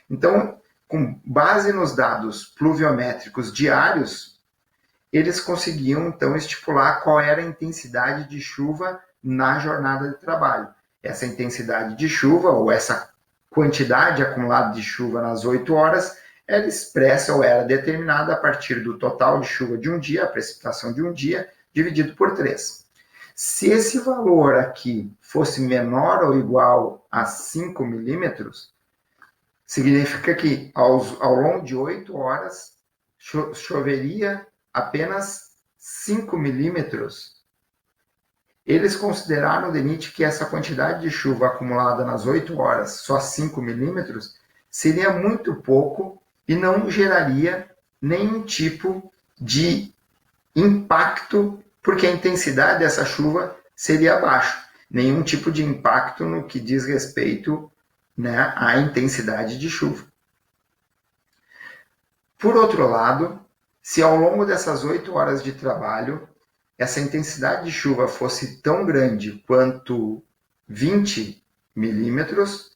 Então, com base nos dados pluviométricos diários, eles conseguiam, então, estipular qual era a intensidade de chuva na jornada de trabalho. Essa intensidade de chuva, ou essa quantidade acumulada de chuva nas 8 horas, era expressa ou era determinada a partir do total de chuva de um dia, a precipitação de um dia, dividido por 3. Se esse valor aqui fosse menor ou igual a 5 milímetros, significa que ao longo de 8 horas choveria apenas 5 milímetros. Eles consideraram, DENIT, que essa quantidade de chuva acumulada nas 8 horas, só 5 milímetros, seria muito pouco e não geraria nenhum tipo de impacto, porque a intensidade dessa chuva seria baixa. Nenhum tipo de impacto no que diz respeito, né, à intensidade de chuva. Por outro lado, se ao longo dessas 8 horas de trabalho, essa intensidade de chuva fosse tão grande quanto 20 milímetros,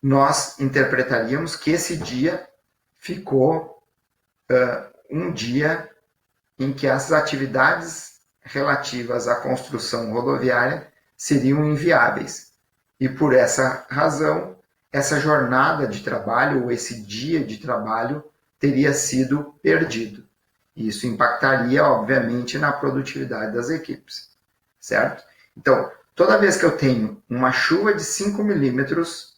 nós interpretaríamos que esse dia ficou um dia em que as atividades relativas à construção rodoviária seriam inviáveis. E por essa razão, essa jornada de trabalho, ou esse dia de trabalho, teria sido perdido. Isso impactaria, obviamente, na produtividade das equipes, certo? Então, toda vez que eu tenho uma chuva de 5 milímetros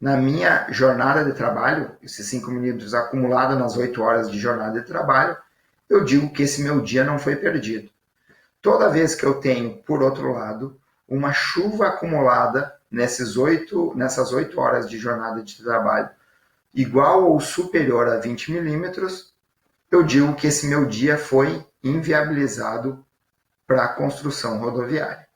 na minha jornada de trabalho, esses 5 milímetros acumulados nas 8 horas de jornada de trabalho, eu digo que esse meu dia não foi perdido. Toda vez que eu tenho, por outro lado, uma chuva acumulada nessas 8 horas de jornada de trabalho igual ou superior a 20 milímetros, eu digo que esse meu dia foi inviabilizado para a construção rodoviária.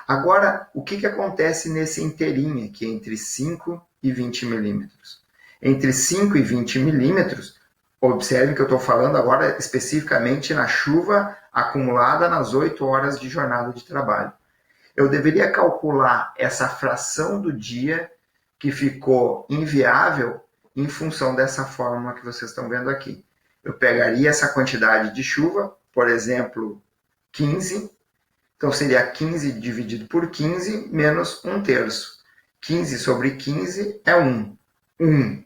Agora, o que acontece nesse inteirinho aqui, entre 5 e 20 milímetros? Entre 5 e 20 milímetros, observe que eu estou falando agora especificamente na chuva acumulada nas 8 horas de jornada de trabalho. Eu deveria calcular essa fração do dia que ficou inviável em função dessa fórmula que vocês estão vendo aqui. Eu pegaria essa quantidade de chuva, por exemplo, 15, então seria 15 dividido por 15 menos 1/3. 15 sobre 15 é 1. 1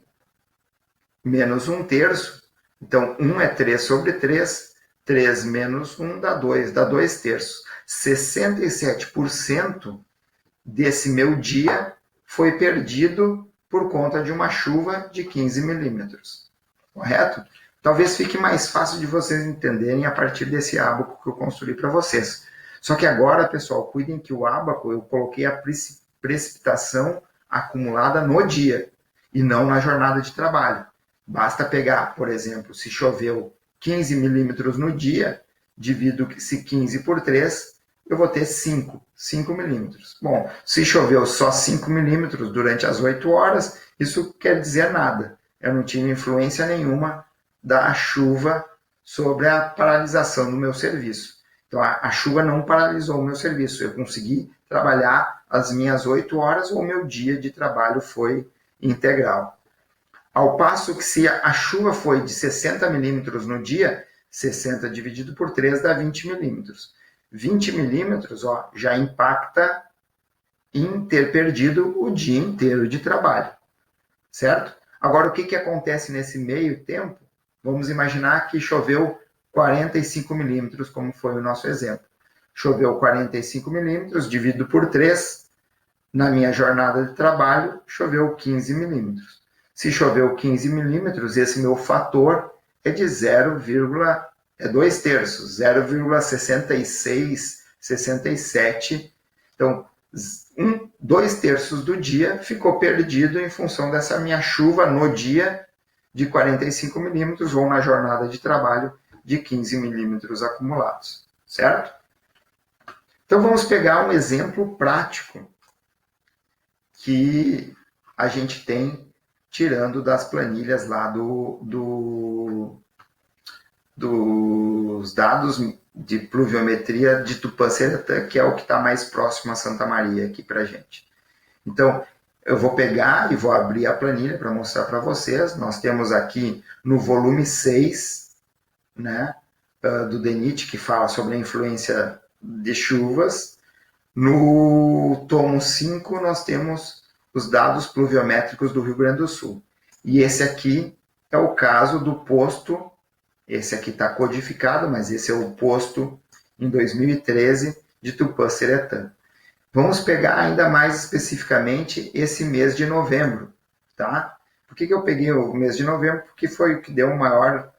menos 1/3, então 1 é 3 sobre 3, 3 menos 1 dá 2, dá 2/3. 67% desse meu dia foi perdido por conta de uma chuva de 15 milímetros. Correto? Talvez fique mais fácil de vocês entenderem a partir desse ábaco que eu construí para vocês. Só que agora, pessoal, cuidem que o ábaco eu coloquei a precipitação acumulada no dia e não na jornada de trabalho. Basta pegar, por exemplo, se choveu 15 milímetros no dia, divido esse 15 por 3, eu vou ter 5 milímetros. Bom, se choveu só 5 milímetros durante as 8 horas, isso quer dizer nada. Eu não tive influência nenhuma da chuva sobre a paralisação do meu serviço. Então, a chuva não paralisou o meu serviço. Eu consegui trabalhar as minhas 8 horas, ou o meu dia de trabalho foi integral. Ao passo que se a chuva foi de 60 milímetros no dia, 60 dividido por 3 dá 20 milímetros. 20 milímetros já impacta em ter perdido o dia inteiro de trabalho, certo? Agora, o que acontece nesse meio tempo? Vamos imaginar que choveu 45 milímetros, como foi o nosso exemplo. Choveu 45 milímetros, dividido por 3, na minha jornada de trabalho, choveu 15 milímetros. Se choveu 15 milímetros, esse meu fator é de 2/3, 0,66, 67. Então, 2/3 do dia ficou perdido em função dessa minha chuva no dia de 45 milímetros ou na jornada de trabalho de 15 milímetros acumulados, certo? Então, vamos pegar um exemplo prático que a gente tem tirando das planilhas lá dos dados de pluviometria de Tupã-Seretã, que é o que está mais próximo a Santa Maria aqui para a gente. Então, eu vou pegar e vou abrir a planilha para mostrar para vocês. Nós temos aqui no volume 6, né, do DENIT, que fala sobre a influência de chuvas. No tomo 5, nós temos os dados pluviométricos do Rio Grande do Sul. E esse aqui é o caso do posto, esse aqui está codificado, mas esse é o posto em 2013 de Tupã-Seretã. Vamos pegar ainda mais especificamente esse mês de novembro, tá? Por que eu peguei o mês de novembro? Porque foi o que deu um maior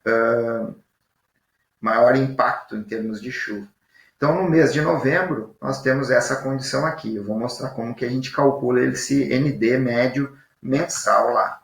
impacto em termos de chuva. Então, no mês de novembro, nós temos essa condição aqui. Eu vou mostrar como que a gente calcula esse ND médio mensal lá,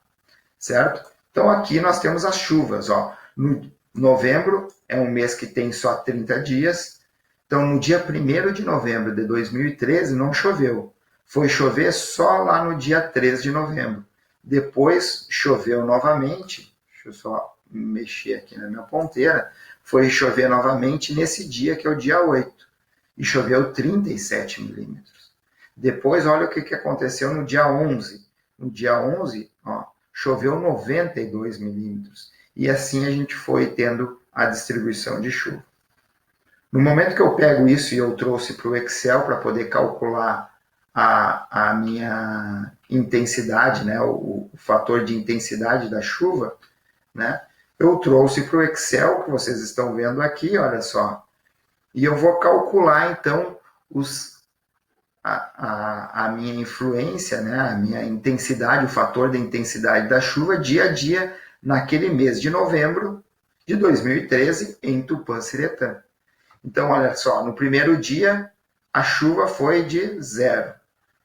certo? Então, aqui nós temos as chuvas. No novembro é um mês que tem só 30 dias. Então, no dia 1º de novembro de 2013, não choveu. Foi chover só lá no dia 3 de novembro. Depois, choveu novamente. Deixa eu só mexer aqui na minha ponteira. Foi chover novamente nesse dia, que é o dia 8. E choveu 37 milímetros. Depois, olha o que aconteceu no dia 11. No dia 11, choveu 92 milímetros. E assim a gente foi tendo a distribuição de chuva. No momento que eu pego isso e eu trouxe para o Excel para poder calcular a minha intensidade, né, o fator de intensidade da chuva, né, eu trouxe para o Excel, que vocês estão vendo aqui, olha só, e eu vou calcular, então, a minha influência, né, a minha intensidade, o fator da intensidade da chuva dia a dia naquele mês de novembro de 2013 em Tupã-Siretã. Então, olha só, no primeiro dia a chuva foi de 0.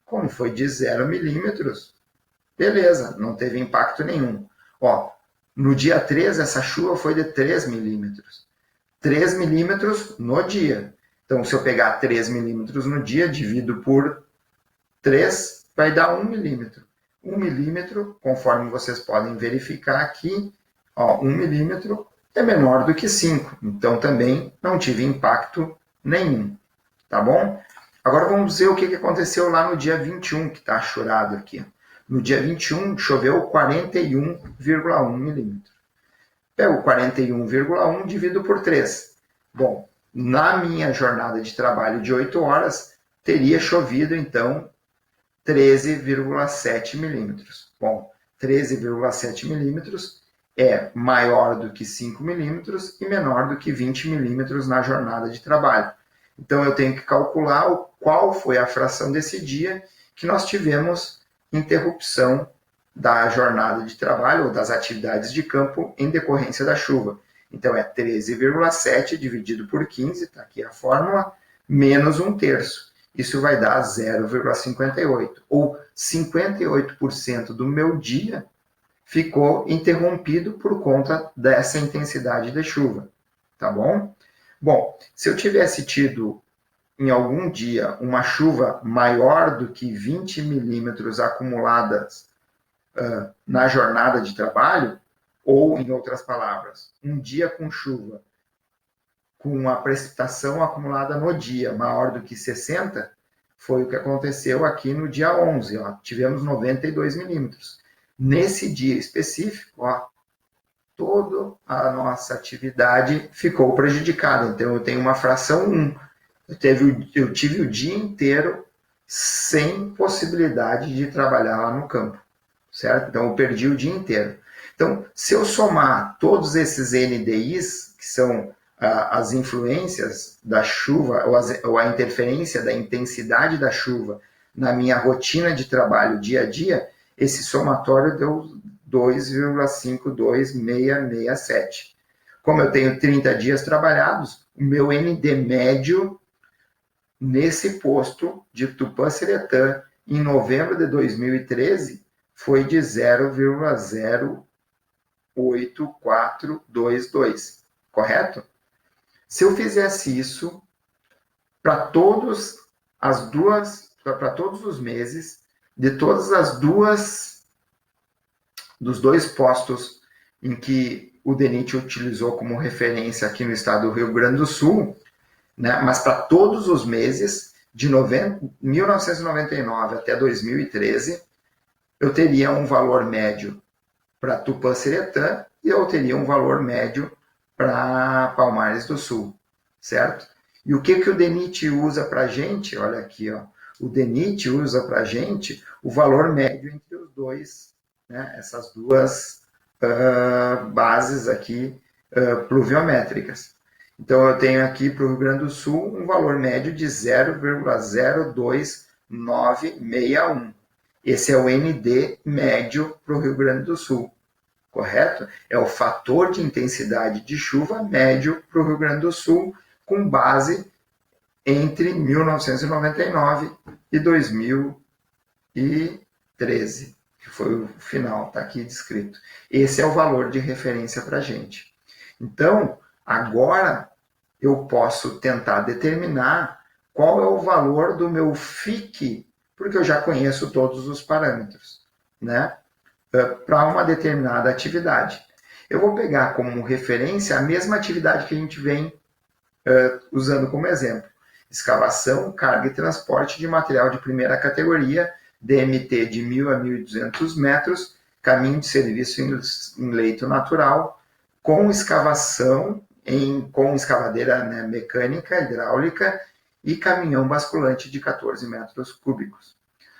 Como foi de 0 milímetros, beleza, não teve impacto nenhum. Ó, no dia 3 essa chuva foi de 3 milímetros. 3 milímetros no dia. Então, se eu pegar 3 milímetros no dia, divido por 3, vai dar 1 milímetro. 1 milímetro, conforme vocês podem verificar aqui, ó, 1 milímetro é menor do que 5. Então, também não tive impacto nenhum. Tá bom? Agora vamos ver o que aconteceu lá no dia 21, que está chorado aqui. No dia 21, choveu 41,1 milímetros. Pego 41,1 divido por 3. Bom, na minha jornada de trabalho de 8 horas, teria chovido, então, 13,7 milímetros. Bom, 13,7 milímetros é maior do que 5 milímetros e menor do que 20 milímetros na jornada de trabalho. Então, eu tenho que calcular qual foi a fração desse dia que nós tivemos interrupção da jornada de trabalho ou das atividades de campo em decorrência da chuva. Então, é 13,7 dividido por 15, está aqui a fórmula, menos 1/3. Isso vai dar 0,58. Ou 58% do meu dia ficou interrompido por conta dessa intensidade de chuva. Tá bom? Bom, se eu tivesse tido em algum dia uma chuva maior do que 20 milímetros acumuladas na jornada de trabalho, ou, em outras palavras, um dia com chuva com a precipitação acumulada no dia maior do que 60, foi o que aconteceu aqui no dia 11. Ó, tivemos 92 milímetros. Nesse dia específico, ó, toda a nossa atividade ficou prejudicada. Então, eu tenho uma fração 1. Eu tive o dia inteiro sem possibilidade de trabalhar lá no campo, certo? Então, eu perdi o dia inteiro. Então, se eu somar todos esses NDIs, que são as influências da chuva, ou a interferência da intensidade da chuva na minha rotina de trabalho dia a dia, esse somatório deu 2,52667. Como eu tenho 30 dias trabalhados, o meu ND médio nesse posto de Tupã-Siretã, em novembro de 2013, foi de 0,08422, correto? Se eu fizesse isso para todos os meses, de todas as dos dois postos em que o DENIT utilizou como referência aqui no estado do Rio Grande do Sul, né, mas para todos os meses, de 1999 até 2013, eu teria um valor médio para Tupã-Siretã e eu teria um valor médio para Palmares do Sul, certo? E o que o DENIT usa para a gente? Olha aqui, ó. O DENIT usa para a gente o valor médio entre os dois, né, essas duas bases aqui pluviométricas. Então, eu tenho aqui para o Rio Grande do Sul um valor médio de 0,02961. Esse é o ND médio para o Rio Grande do Sul, correto? É o fator de intensidade de chuva médio para o Rio Grande do Sul, com base entre 1999 e 2013, que foi o final, está aqui descrito. Esse é o valor de referência para a gente. Então, agora eu posso tentar determinar qual é o valor do meu FIC, porque eu já conheço todos os parâmetros, né? Para uma determinada atividade. Eu vou pegar como referência a mesma atividade que a gente vem usando como exemplo. Escavação, carga e transporte de material de primeira categoria, DMT de 1.000 a 1.200 metros, caminho de serviço em leito natural, com escavação, com escavadeira, né, mecânica, hidráulica e caminhão basculante de 14 metros cúbicos.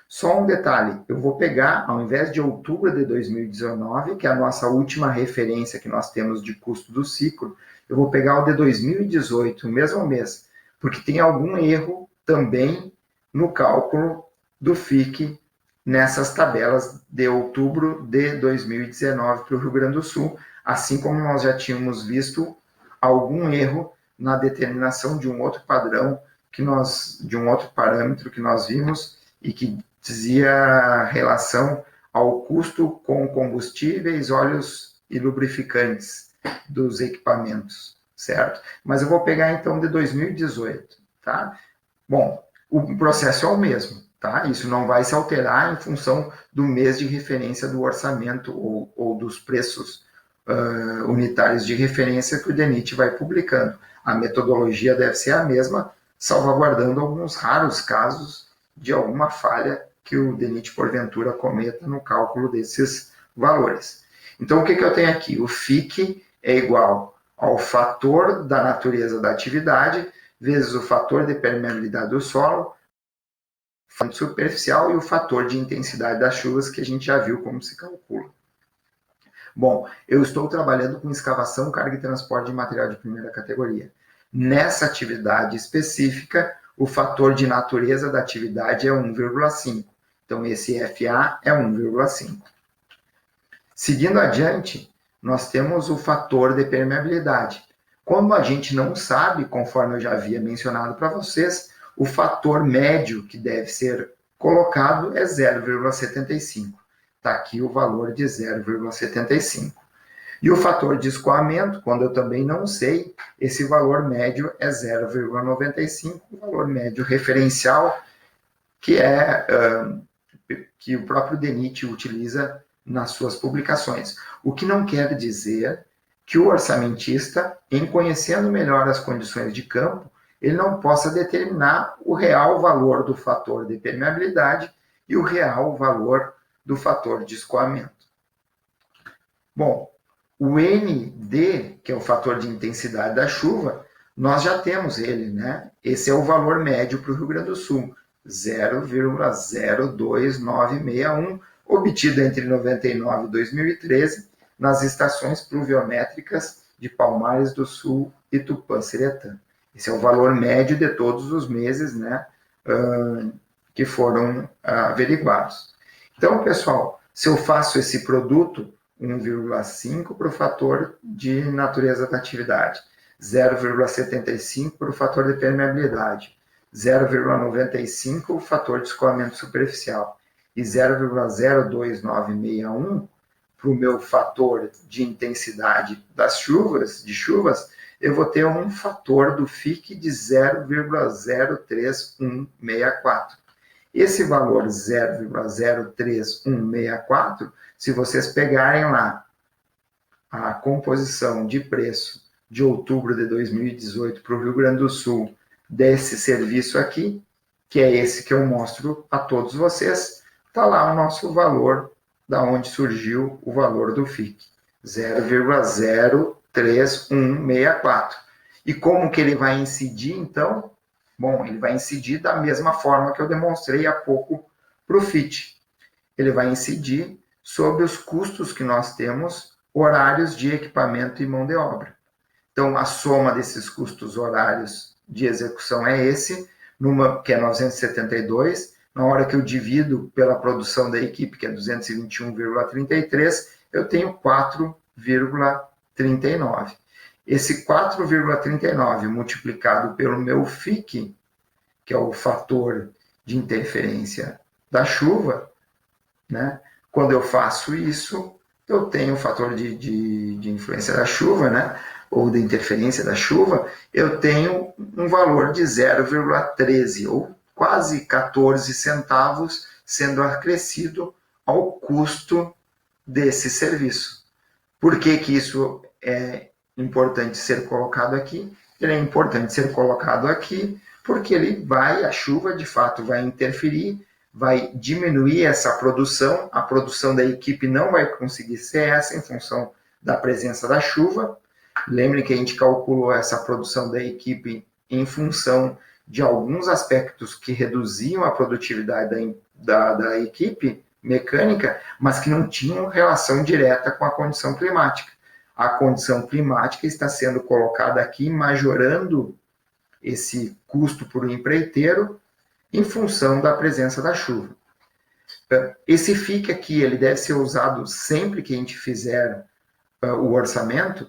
Só um detalhe, eu vou pegar, ao invés de outubro de 2019, que é a nossa última referência que nós temos de custo do ciclo, eu vou pegar o de 2018, o mesmo mês, porque tem algum erro também no cálculo do FIC nessas tabelas de outubro de 2019 para o Rio Grande do Sul, assim como nós já tínhamos visto algum erro na determinação de um outro padrão de um outro parâmetro que nós vimos e que dizia relação ao custo com combustíveis, óleos e lubrificantes dos equipamentos, certo? Mas eu vou pegar então de 2018, tá? Bom, o processo é o mesmo, tá? Isso não vai se alterar em função do mês de referência do orçamento ou dos preços unitários de referência que o DENIT vai publicando. A metodologia deve ser a mesma, salvaguardando alguns raros casos de alguma falha que o DENIT porventura cometa no cálculo desses valores. Então, o que eu tenho aqui? O FIC é igual ao fator da natureza da atividade vezes o fator de permeabilidade do solo, fator superficial e o fator de intensidade das chuvas, que a gente já viu como se calcula. Bom, eu estou trabalhando com escavação, carga e transporte de material de primeira categoria. Nessa atividade específica, o fator de natureza da atividade é 1,5. Então, esse FA é 1,5. Seguindo adiante, nós temos o fator de permeabilidade. Como a gente não sabe, conforme eu já havia mencionado para vocês, o fator médio que deve ser colocado é 0,75. Está aqui o valor de 0,75. E o fator de escoamento, quando eu também não sei, esse valor médio é 0,95, o valor médio referencial, que é que o próprio DENIT utiliza nas suas publicações. O que não quer dizer que o orçamentista, em conhecendo melhor as condições de campo, ele não possa determinar o real valor do fator de permeabilidade e o real valor do fator de escoamento. Bom, o ND, que é o fator de intensidade da chuva, nós já temos ele, né? Esse é o valor médio para o Rio Grande do Sul, 0,02961, obtido entre 99 e 2013, nas estações pluviométricas de Palmares do Sul e Tupã-Seretã. Esse é o valor médio de todos os meses, né, que foram averiguados. Então, pessoal, se eu faço esse produto, 1,5 para o fator de natureza da atividade, 0,75 para o fator de permeabilidade, 0,95 o fator de escoamento superficial e 0,02961 para o meu fator de intensidade das chuvas, eu vou ter um fator do FIC de 0,03164. Esse valor 0,03164, se vocês pegarem lá a composição de preço de outubro de 2018 para o Rio Grande do Sul desse serviço aqui, que é esse que eu mostro a todos vocês, está lá o nosso valor, da onde surgiu o valor do FIC, 0,03164. E como que ele vai incidir, então? Bom, ele vai incidir da mesma forma que eu demonstrei há pouco para o FIT. Ele vai incidir sobre os custos que nós temos, horários de equipamento e mão de obra. Então, a soma desses custos horários de execução é esse, que é 972. Na hora que eu divido pela produção da equipe, que é 221,33, eu tenho 4,39. Esse 4,39 multiplicado pelo meu FIC, que é o fator de interferência da chuva, né? Quando eu faço isso, eu tenho o fator de influência da chuva, né? Ou de interferência da chuva, eu tenho um valor de 0,13, ou quase 14 centavos, sendo acrescido ao custo desse serviço. Por que isso é importante ser colocado aqui? Ele é importante ser colocado aqui porque a chuva de fato vai interferir, vai diminuir essa produção, a produção da equipe não vai conseguir ser essa em função da presença da chuva. Lembre que a gente calculou essa produção da equipe em função de alguns aspectos que reduziam a produtividade da equipe mecânica, mas que não tinham relação direta com a condição climática. A condição climática está sendo colocada aqui, majorando esse custo por empreiteiro em função da presença da chuva. Esse FIC aqui, ele deve ser usado sempre que a gente fizer o orçamento?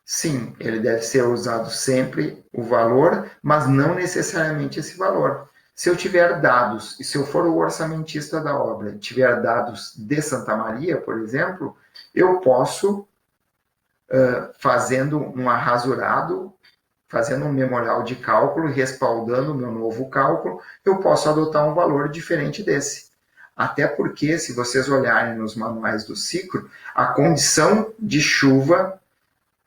Sim, ele deve ser usado sempre o valor, mas não necessariamente esse valor. Se eu tiver dados, e se eu for o orçamentista da obra, tiver dados de Santa Maria, por exemplo, eu posso, fazendo um arrasurado, fazendo um memorial de cálculo, respaldando o meu novo cálculo, eu posso adotar um valor diferente desse. Até porque, se vocês olharem nos manuais do ciclo, a condição de chuva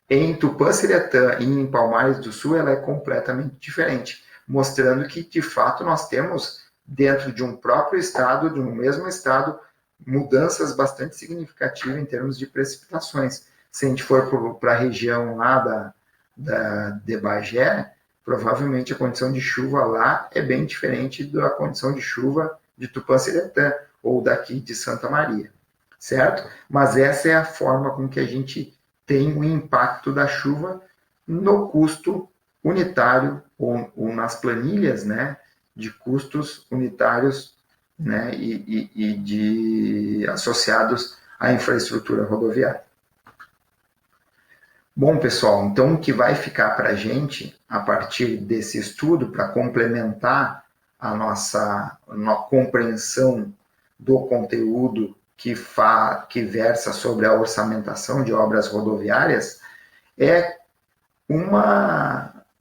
em Tupã-Seretã e em Palmares do Sul ela é completamente diferente, mostrando que, de fato, nós temos, dentro de um próprio estado, de um mesmo estado, mudanças bastante significativas em termos de precipitações. Se a gente for para a região lá de Bagé, provavelmente a condição de chuva lá é bem diferente da condição de chuva de Tupã-Seretã ou daqui de Santa Maria, certo? Mas essa é a forma com que a gente tem o impacto da chuva no custo unitário ou nas planilhas, né, de custos unitários, né, e de associados à infraestrutura rodoviária. Bom, pessoal, então o que vai ficar para a gente, a partir desse estudo, para complementar a nossa compreensão do conteúdo que versa sobre a orçamentação de obras rodoviárias, é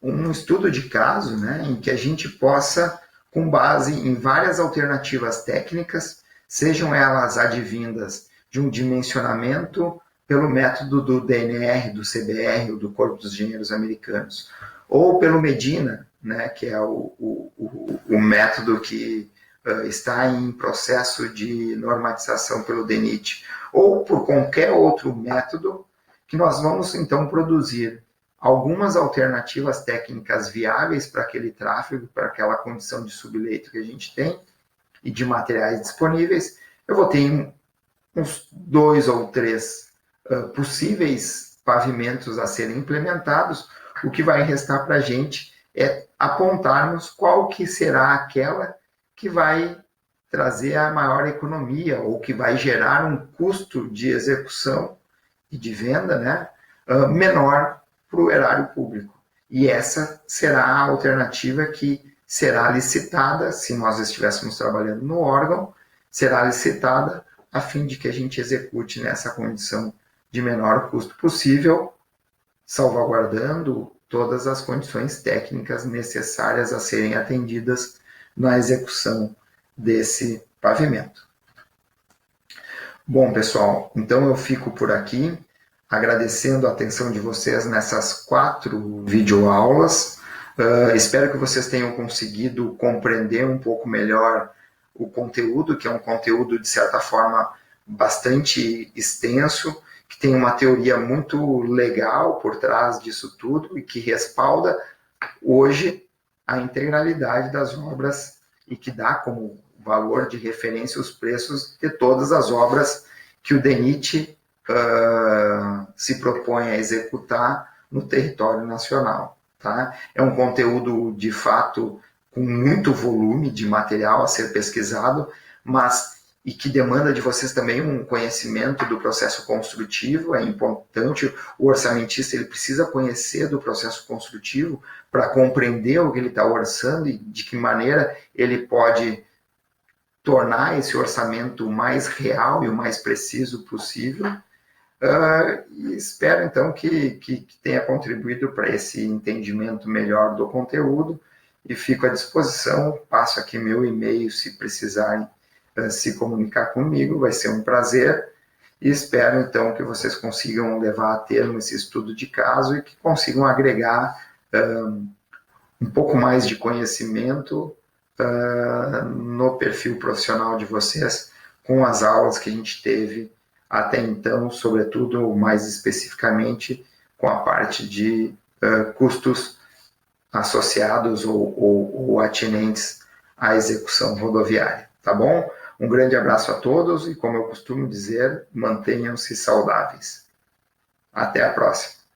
um estudo de caso, né, em que a gente possa, com base em várias alternativas técnicas, sejam elas advindas de um dimensionamento pelo método do DNR, do CBR, ou do Corpo dos Engenheiros Americanos, ou pelo Medina, né, que é o método que está em processo de normatização pelo DENIT, ou por qualquer outro método, que nós vamos então produzir algumas alternativas técnicas viáveis para aquele tráfego, para aquela condição de subleito que a gente tem, e de materiais disponíveis. Eu vou ter uns 2 ou 3 possíveis pavimentos a serem implementados. O que vai restar para a gente é apontarmos qual que será aquela que vai trazer a maior economia, ou que vai gerar um custo de execução e de venda, né, menor para o erário público. E essa será a alternativa que será licitada, se nós estivéssemos trabalhando no órgão, será licitada a fim de que a gente execute nessa condição de menor custo possível, salvaguardando todas as condições técnicas necessárias a serem atendidas na execução desse pavimento. Bom, pessoal, então eu fico por aqui, agradecendo a atenção de vocês nessas 4 videoaulas. Espero que vocês tenham conseguido compreender um pouco melhor o conteúdo, que é um conteúdo, de certa forma, bastante extenso, que tem uma teoria muito legal por trás disso tudo e que respalda hoje a integralidade das obras e que dá como valor de referência os preços de todas as obras que o DENIT se propõe a executar no território nacional. Tá? É um conteúdo, de fato, com muito volume de material a ser pesquisado, mas e que demanda de vocês também um conhecimento do processo construtivo. É importante, o orçamentista ele precisa conhecer do processo construtivo para compreender o que ele está orçando e de que maneira ele pode tornar esse orçamento o mais real e o mais preciso possível. E espero, então, que tenha contribuído para esse entendimento melhor do conteúdo e fico à disposição. Passo aqui meu e-mail se precisarem se comunicar comigo, vai ser um prazer, e espero então que vocês consigam levar a termo esse estudo de caso e que consigam agregar um pouco mais de conhecimento no perfil profissional de vocês com as aulas que a gente teve até então, sobretudo mais especificamente com a parte de custos associados ou atinentes à execução rodoviária. tá bom? Um grande abraço a todos e, como eu costumo dizer, mantenham-se saudáveis. Até a próxima.